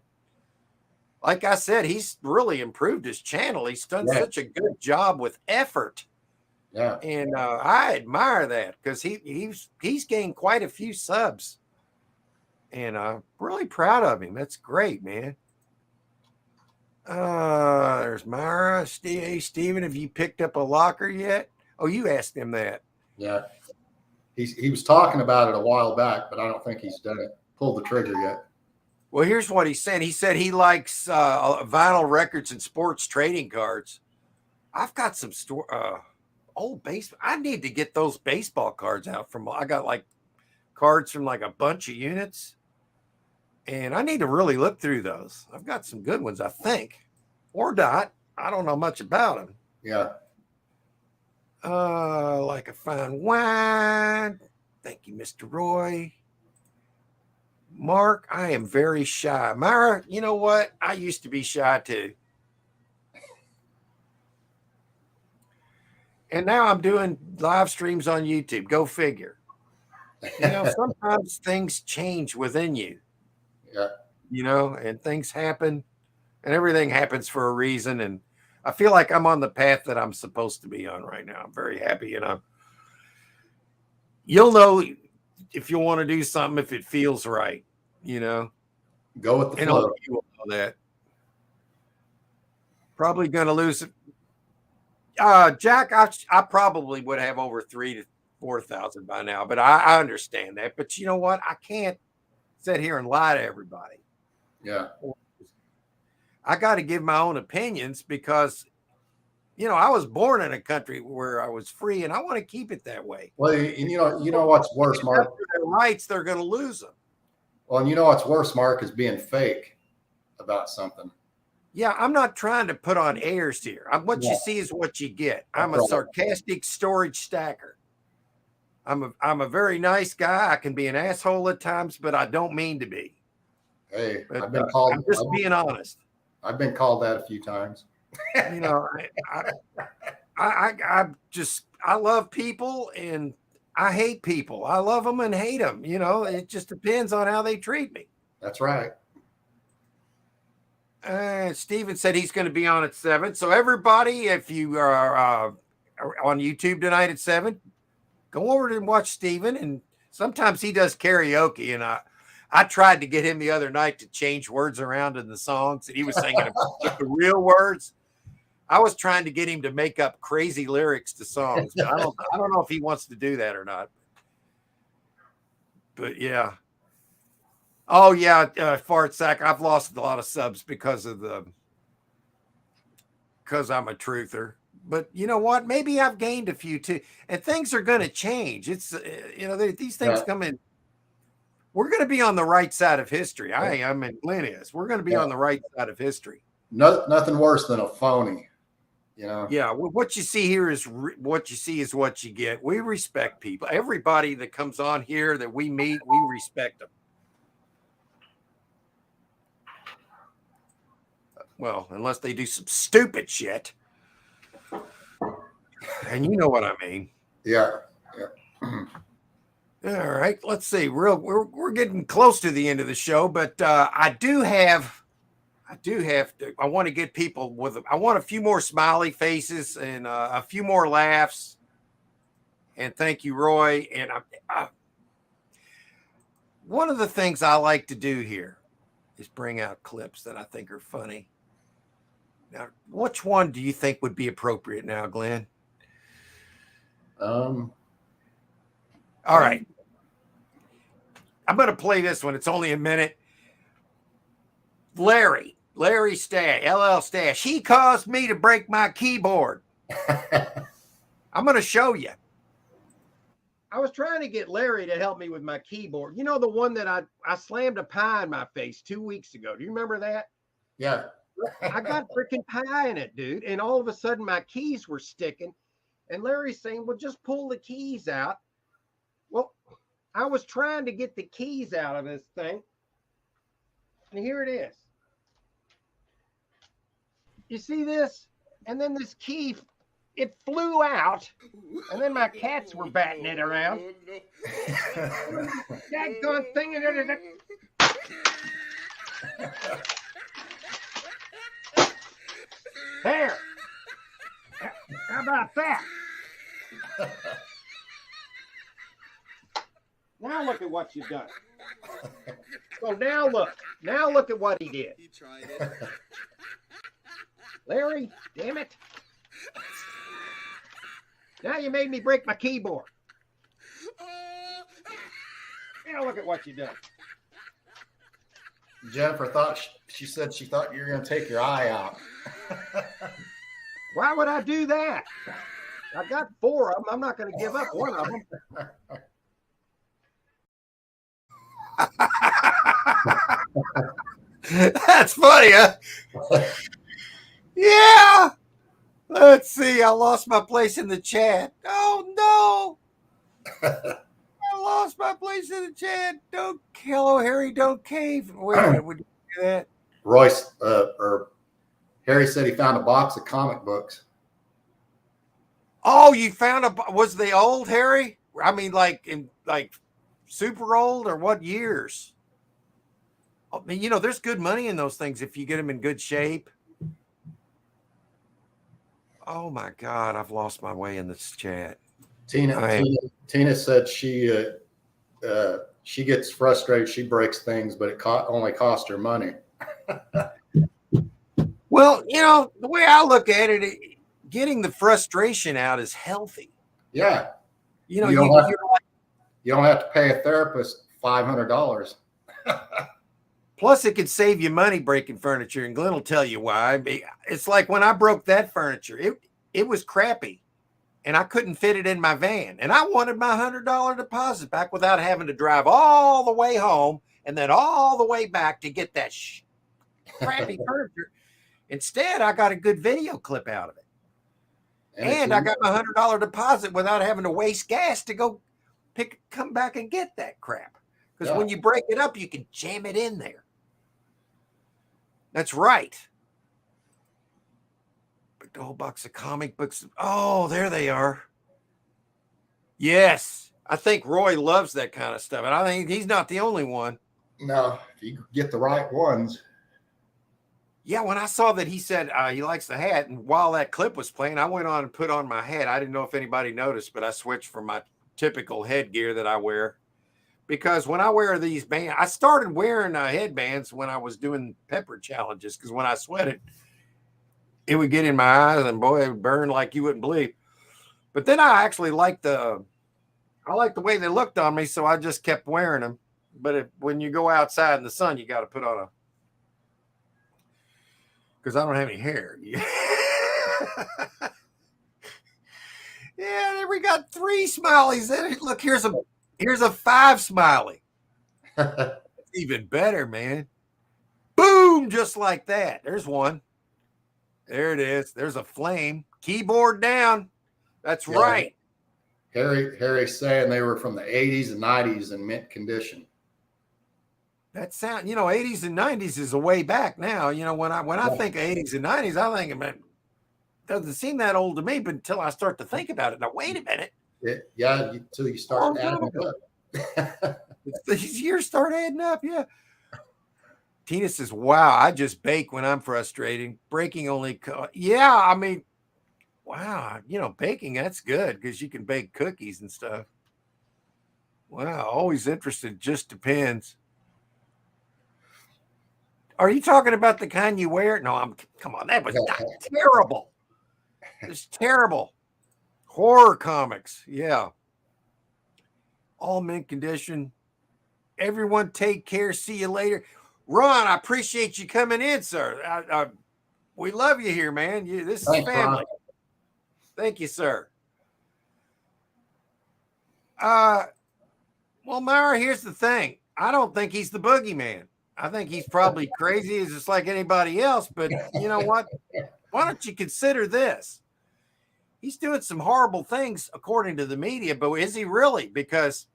Like I said, he's really improved his channel. He's done such a good job with effort. Yeah. And I admire that because he's gained quite a few subs. And I'm really proud of him. That's great, man. There's Myra. Hey, Steven, have you picked up a locker yet? Oh, you asked him that. Yeah. He was talking about it a while back, but I don't think he's done it. Pulled the trigger yet. Well, here's what he said. He said he likes vinyl records and sports trading cards. I've got some old baseball. I need to get those baseball cards out I got like cards from like a bunch of units. And I need to really look through those. I've got some good ones, I think. Or not. I don't know much about them. Yeah. Like a fine wine. Thank you, Mr. Roy. Mark, I am very shy. Myra, you know what? I used to be shy too. And now I'm doing live streams on YouTube. Go figure. You know, sometimes things change within you. Yeah. You know, and things happen and everything happens for a reason. And I feel like I'm on the path that I'm supposed to be on right now. I'm very happy. And you'll know if you want to do something, if it feels right, you know. Go with the flow. You will know that. Probably going to lose it. Jack, I probably would have over 3,000 to 4,000 by now, but I understand that. But you know what? I can't sit here and lie to everybody. Yeah. I got to give my own opinions because, you know, I was born in a country where I was free and I want to keep it that way. Well, you know what's worse, Mark? Their rights, they're going to lose them. Well, and you know what's worse, Mark, is being fake. about something. Yeah, I'm not trying to put on airs here. What you see is what you get. I'm a sarcastic storage stacker. I'm a very nice guy. I can be an asshole at times, but I don't mean to be. Hey, But, I've been called. I'm just being honest. I've been called that a few times. You know, I love people and I hate people. I love them and hate them. You know, it just depends on how they treat me. That's right. Steven said he's going to be on at 7. So everybody, if you are on YouTube tonight at 7, go over and watch Steven. And sometimes he does karaoke. And I tried to get him the other night to change words around in the songs. And he was singing the real words. I was trying to get him to make up crazy lyrics to songs. But I don't know if he wants to do that or not. But yeah. Oh yeah, Fart Sack. I've lost a lot of subs because I'm a truther. But you know what? Maybe I've gained a few too. And things are going to change. It's these things come in. We're going to be on the right side of history. I am, and Glenn is. We're going to be on the right side of history. Nothing worse than a phony. You know. Yeah. Well, what you see here is what you see is what you get. We respect people. Everybody that comes on here that we meet, we respect them. Well, unless they do some stupid shit. And you know what I mean. Yeah. All right. Let's see. We're getting close to the end of the show, but I want to get people I want a few more smiley faces and a few more laughs. And thank you, Roy. And one of the things I like to do here is bring out clips that I think are funny. Now, which one do you think would be appropriate now, Glenn? All right. I'm going to play this one. It's only a minute. Larry Stash, LL Stash. He caused me to break my keyboard. I'm going to show you. I was trying to get Larry to help me with my keyboard. You know, the one that I slammed a pie in my face 2 weeks ago. Do you remember that? Yeah. I got freaking pie in it, dude. And all of a sudden my keys were sticking. And Larry's saying, well, just pull the keys out. Well, I was trying to get the keys out of this thing. And here it is. You see this? And then this key, it flew out. And then my cats were batting it around. Daggone thing. There. How about that? Now look at what you've done. So now look at what he did. He tried it. Larry, damn it. Now you made me break my keyboard. Now look at what you've done. Jennifer thought she said she thought you were going to take your eye out. Why would I do that? I got 4 of them. I'm not going to give up one of them. That's funny, huh? Yeah. Let's see. I lost my place in the chat. Oh, no. I lost my place in the chat. Don't kill Harry. Don't cave. Wait a minute. Would you do that? Royce or Harry said he found a box of comic books. Oh, you found was they old, Harry? I mean, like super old, or what years? I mean, you know, there's good money in those things if you get them in good shape. Oh my God, I've lost my way in this chat. Tina said she gets frustrated. She breaks things, but it only cost her money. Well, you know, the way I look at it, getting the frustration out is healthy. Yeah. You know, you don't have to pay a therapist $500. Plus, it could save you money breaking furniture, and Glenn will tell you why. It's like when I broke that furniture, it was crappy, and I couldn't fit it in my van, and I wanted my $100 deposit back without having to drive all the way home and then all the way back to get that crappy furniture. Instead, I got a good video clip out of it. And I got my $100 deposit without having to waste gas to go come back and get that crap. Because when you break it up, you can jam it in there. That's right. Big old box of comic books. Oh, there they are. Yes. I think Roy loves that kind of stuff. And I think he's not the only one. No, if you get the right ones. Yeah, when I saw that he said he likes the hat, and while that clip was playing, I went on and put on my hat. I didn't know if anybody noticed, but I switched from my typical headgear that I wear. Because when I wear these bands, I started wearing headbands when I was doing pepper challenges, because when I sweated, it would get in my eyes, and boy, it would burn like you wouldn't believe. But then I actually liked the way they looked on me, so I just kept wearing them. But when you go outside in the sun, you got to put on because I don't have any hair. Yeah, we got 3 smileys in it. Look, here's a 5 smiley. Even better, man. Boom, just like that. There's one. There it is. There's a flame. Keyboard down. That's right. Harry's saying they were from the 80s and 90s in mint condition. That sound, 80s and 90s is a way back now. When I think of 80s and 90s, I think it doesn't seem that old to me, but until I start to think about it. Now, wait a minute. Until you start adding it up. These years start adding up, yeah. Tina says, wow, I just bake when I'm frustrated. Breaking only, yeah, I mean, wow, baking, that's good because you can bake cookies and stuff. Wow, always interested, just depends. Are you talking about the kind you wear? No, come on, that was terrible. It's terrible. Horror comics, yeah. All mint condition. Everyone take care. See you later. Ron, I appreciate you coming in, sir. We love you here, man. This is family. Ron. Thank you, sir. Well, Myra, here's the thing. I don't think he's the boogeyman. I think he's probably crazy. He's just like anybody else. But you know what? Why don't you consider this? He's doing some horrible things according to the media, but is he really? Because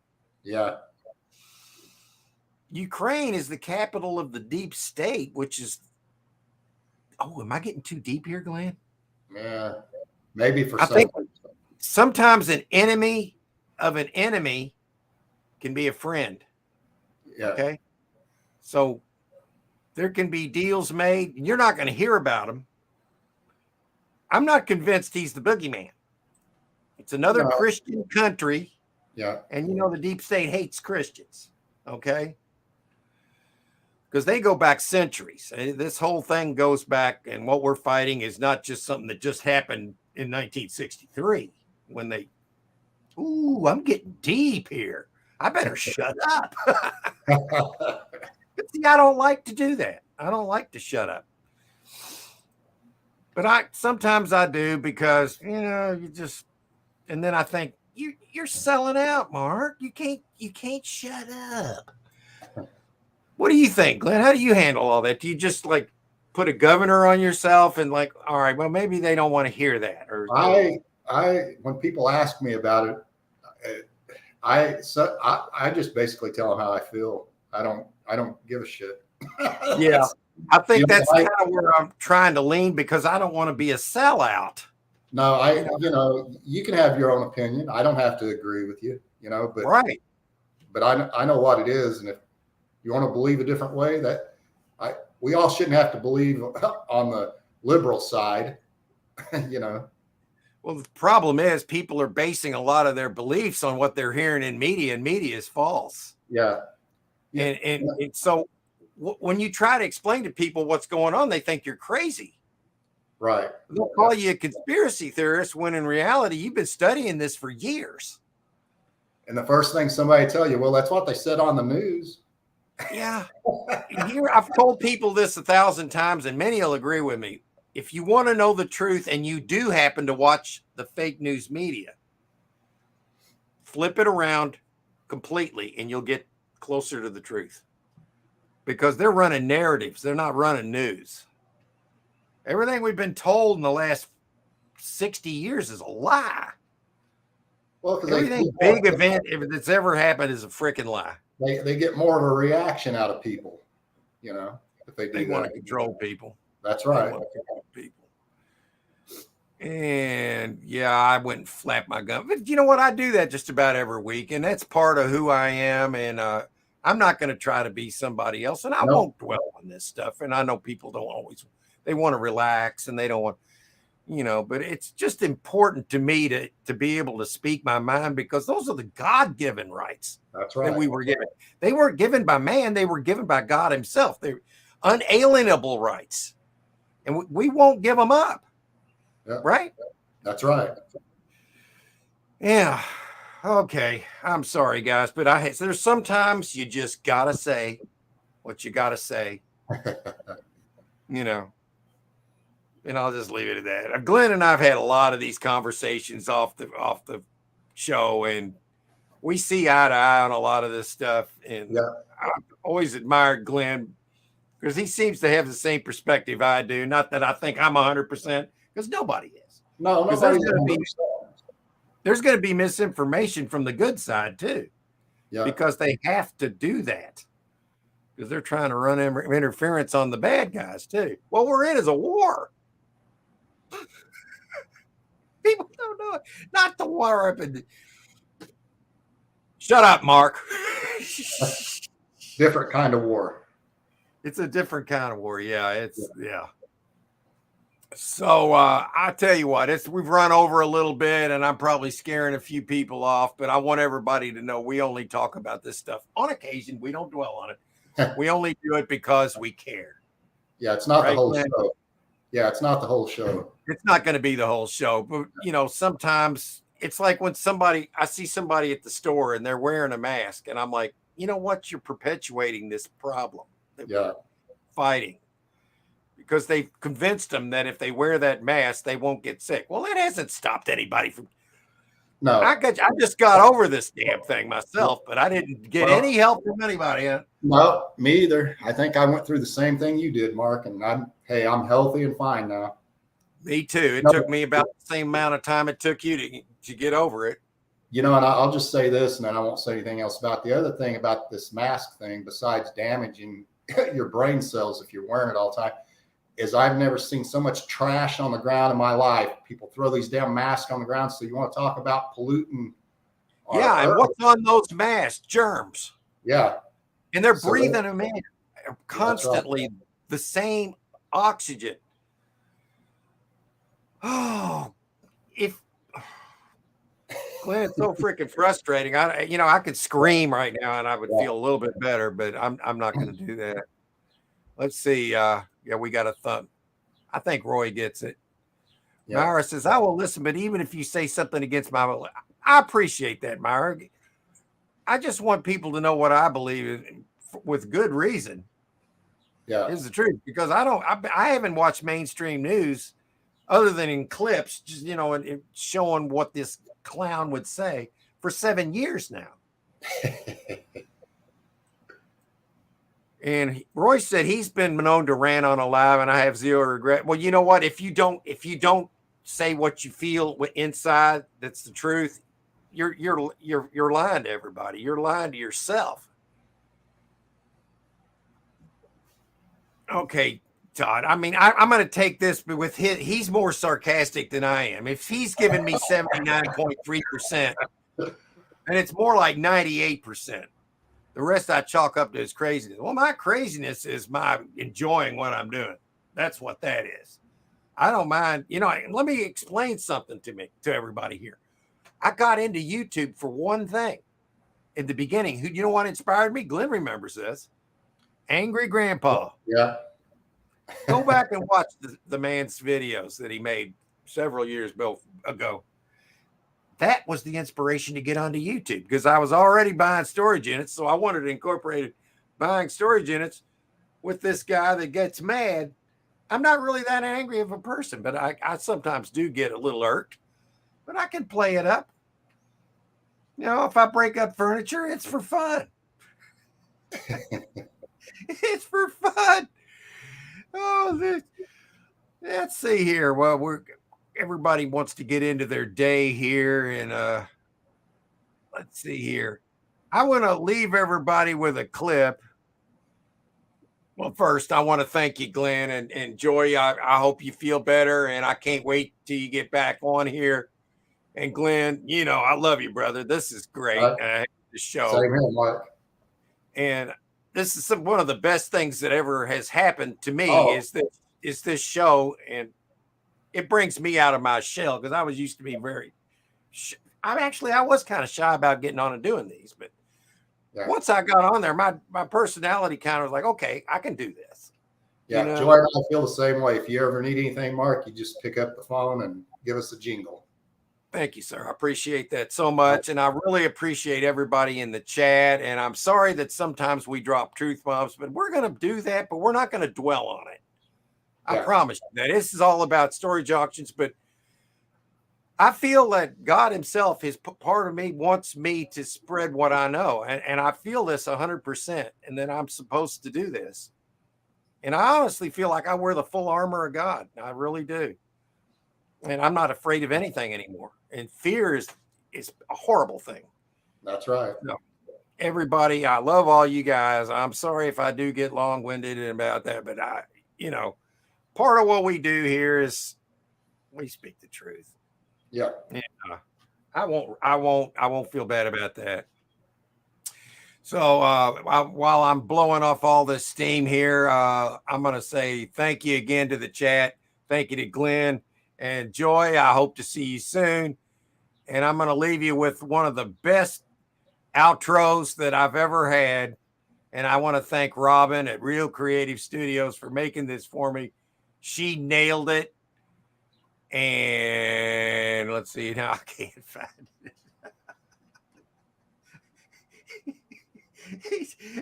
Ukraine is the capital of the deep state, which is, am I getting too deep here, Glenn? Yeah, maybe for I think sometimes an enemy of an enemy can be a friend. Yeah. Okay. So there can be deals made, and you're not going to hear about them. I'm not convinced he's the boogeyman. It's another Christian country. Yeah. And the deep state hates Christians. Okay. Because they go back centuries. This whole thing goes back, and what we're fighting is not just something that just happened in 1963 when I'm getting deep here. I better shut up. See, I don't like to do that. I don't like to shut up. But sometimes I do because, you just, and then I think you're selling out, Mark. You can't shut up. What do you think, Glenn? How do you handle all that? Do you just put a governor on yourself and all right, well, maybe they don't want to hear that? Or when people ask me about it, I just basically tell them how I feel. I don't give a shit. Yeah. I think that's kind of where I'm trying to lean because I don't want to be a sellout. No, you can have your own opinion. I don't have to agree with you, but right. But I know what it is, and if you want to believe a different way, we all shouldn't have to believe on the liberal side, Well, the problem is people are basing a lot of their beliefs on what they're hearing in media, and media is false. Yeah. And so when you try to explain to people what's going on, they think you're crazy. Right. They'll call you a conspiracy theorist when in reality, you've been studying this for years. And the first thing somebody tell you, well, that's what they said on the news. Yeah. I've told people this 1,000 times, and many will agree with me. If you want to know the truth and you do happen to watch the fake news media, flip it around completely and you'll get closer to the truth. because they're running narratives. They're not running news. Everything we've been told in the last 60 years is a lie. Well, because Everything big event that's ever happened is a freaking lie. they get more of a reaction out of people, you know, if they do They that. want to control people. That's They right. want to control people. And yeah, I went and flapped my gun. But you know what? I do that just about every week, and that's part of who I am. And I'm not going to try to be somebody else, and I No. won't dwell on this stuff. And I know people don't always, they want to relax and they don't want, you know, but it's just important to me to be able to speak my mind, because those are the God-given rights That's that right. we were given. They weren't given by man, they were given by God himself. They're unalienable rights, and we won't give them up. Yeah. Right? That's right. Yeah. Okay. I'm sorry, guys, but there's sometimes you just gotta say what you gotta say, you know. And I'll just leave it at that. Glenn and I've had a lot of these conversations off the show, and we see eye to eye on a lot of this stuff. And Yeah. I've always admired Glenn because he seems to have the same perspective I do. Not that I think I'm 100%, because nobody is. No, Because nobody's there's going to be misinformation from the good side too, yeah. because they have to do that, because they're trying to run interference on the bad guys too. What we're in is a war. People don't know it. Not the war up in. Shut up, Mark. Different kind of war. It's a different kind of war. Yeah, yeah. So I tell you what, we've run over a little bit, and I'm probably scaring a few people off, but I want everybody to know we only talk about this stuff on occasion. We don't dwell on it. We only do it because we care. Yeah, it's not Right, the whole Glenn? show. Yeah, it's not the whole show. It's not going to be the whole show, but you know, sometimes it's like when I see somebody at the store and they're wearing a mask, and I'm like, you know what? You're perpetuating this problem that Yeah. we're fighting, because they've convinced them that if they wear that mask, they won't get sick. Well, it hasn't stopped anybody from. No. I just got over this damn thing myself, but I didn't get any help from anybody. Huh? No, me either. I think I went through the same thing you did, Mark, and I'm healthy and fine now. Me too. It No. took me about the same amount of time it took you to get over it. You know, and I'll just say this, and then I won't say anything else about the other thing about this mask thing, besides damaging your brain cells if you're wearing it all the time, is I've never seen so much trash on the ground in my life. People throw these damn masks on the ground. So you want to talk about polluting? Yeah, and what's on those masks? Germs. Yeah. And they're So breathing them in constantly, the same oxygen. Oh, Glenn, it's so freaking frustrating. I could scream right now and I would feel a little bit better, but I'm not going to do that. Let's see. Yeah, we got a thumb. I think Roy gets it. Yeah. Myra says, I will listen, but even if you say something against I appreciate that, Myra. I just want people to know what I believe in with good reason. Yeah. Is the truth, because I haven't watched mainstream news other than in clips, just, you know, and showing what this clown would say for 7 years now. And Roy said he's been known to rant on a live, and I have zero regret. Well, you know what? If you don't say what you feel inside, that's the truth. You're lying to everybody. You're lying to yourself. Okay, Todd. I mean, I'm going to take this, but with he's more sarcastic than I am. If he's giving me 79.3%, and it's more like 98%. The rest I chalk up to his craziness. Well, my craziness is my enjoying what I'm doing. That's what that is. I don't mind. You know, let me explain something to everybody here. I got into YouTube for one thing in the beginning. You know what inspired me? Glenn remembers this. Angry Grandpa. Yeah. Go back and watch the man's videos that he made several years ago. That was the inspiration to get onto YouTube, because I was already buying storage units. So I wanted to incorporate buying storage units with this guy that gets mad. I'm not really that angry of a person, but I sometimes do get a little irked, but I can play it up. You know, if I break up furniture, it's for fun. It's for fun. Oh, let's see here. Well, everybody wants to get into their day here, and let's see here. I want to leave everybody with a clip. Well, first, I want to thank you, Glenn and Joy. I hope you feel better, and I can't wait till you get back on here. And Glenn, I love you, brother. This is great. The show. Same here, Mark. And this is one of the best things that ever has happened to me is this show, and it brings me out of my shell because I was used to be I was kind of shy about getting on and doing these, but once I got on there, my personality kind of was like, okay, I can do this. Yeah, Joy and I feel the same way. If you ever need anything, Mark, you just pick up the phone and give us a jingle. Thank you, sir. I appreciate that so much. And I really appreciate everybody in the chat. And I'm sorry that sometimes we drop truth bombs, but we're going to do that, but we're not going to dwell on it. I promise you that this is all about storage auctions, but I feel that God himself is part of me, wants me to spread what I know. And I feel this 100%. And then I'm supposed to do this. And I honestly feel like I wear the full armor of God. I really do. And I'm not afraid of anything anymore. And fear is a horrible thing. That's right. No. Everybody, I love all you guys. I'm sorry if I do get long-winded about that, but part of what we do here is we speak the truth. Yeah. I won't feel bad about that. So while I'm blowing off all this steam here, I'm going to say thank you again to the chat. Thank you to Glenn and Joy. I hope to see you soon. And I'm going to leave you with one of the best outros that I've ever had. And I want to thank Robin at Real Creative Studios for making this for me. She nailed it. And let's see, now I can't find it.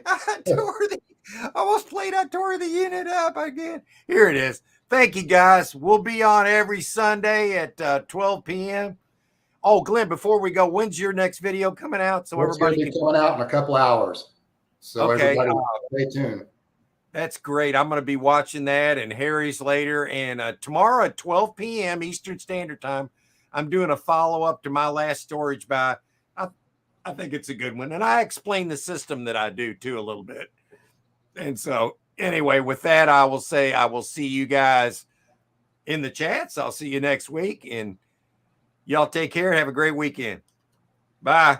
I almost played I tore the unit up again. Here it is. Thank you, guys. We'll be on every Sunday at 12 p.m. Oh, Glenn, before we go, when's your next video coming out? So everybody can coming out in a couple hours. So everybody stay tuned. That's great. I'm going to be watching that and Harry's later. And tomorrow at 12 p.m. Eastern Standard Time, I'm doing a follow-up to my last storage buy. I think it's a good one. And I explain the system that I do, too, a little bit. And so, anyway, with that, I will say I will see you guys in the chats. I'll see you next week. And y'all take care and have a great weekend. Bye.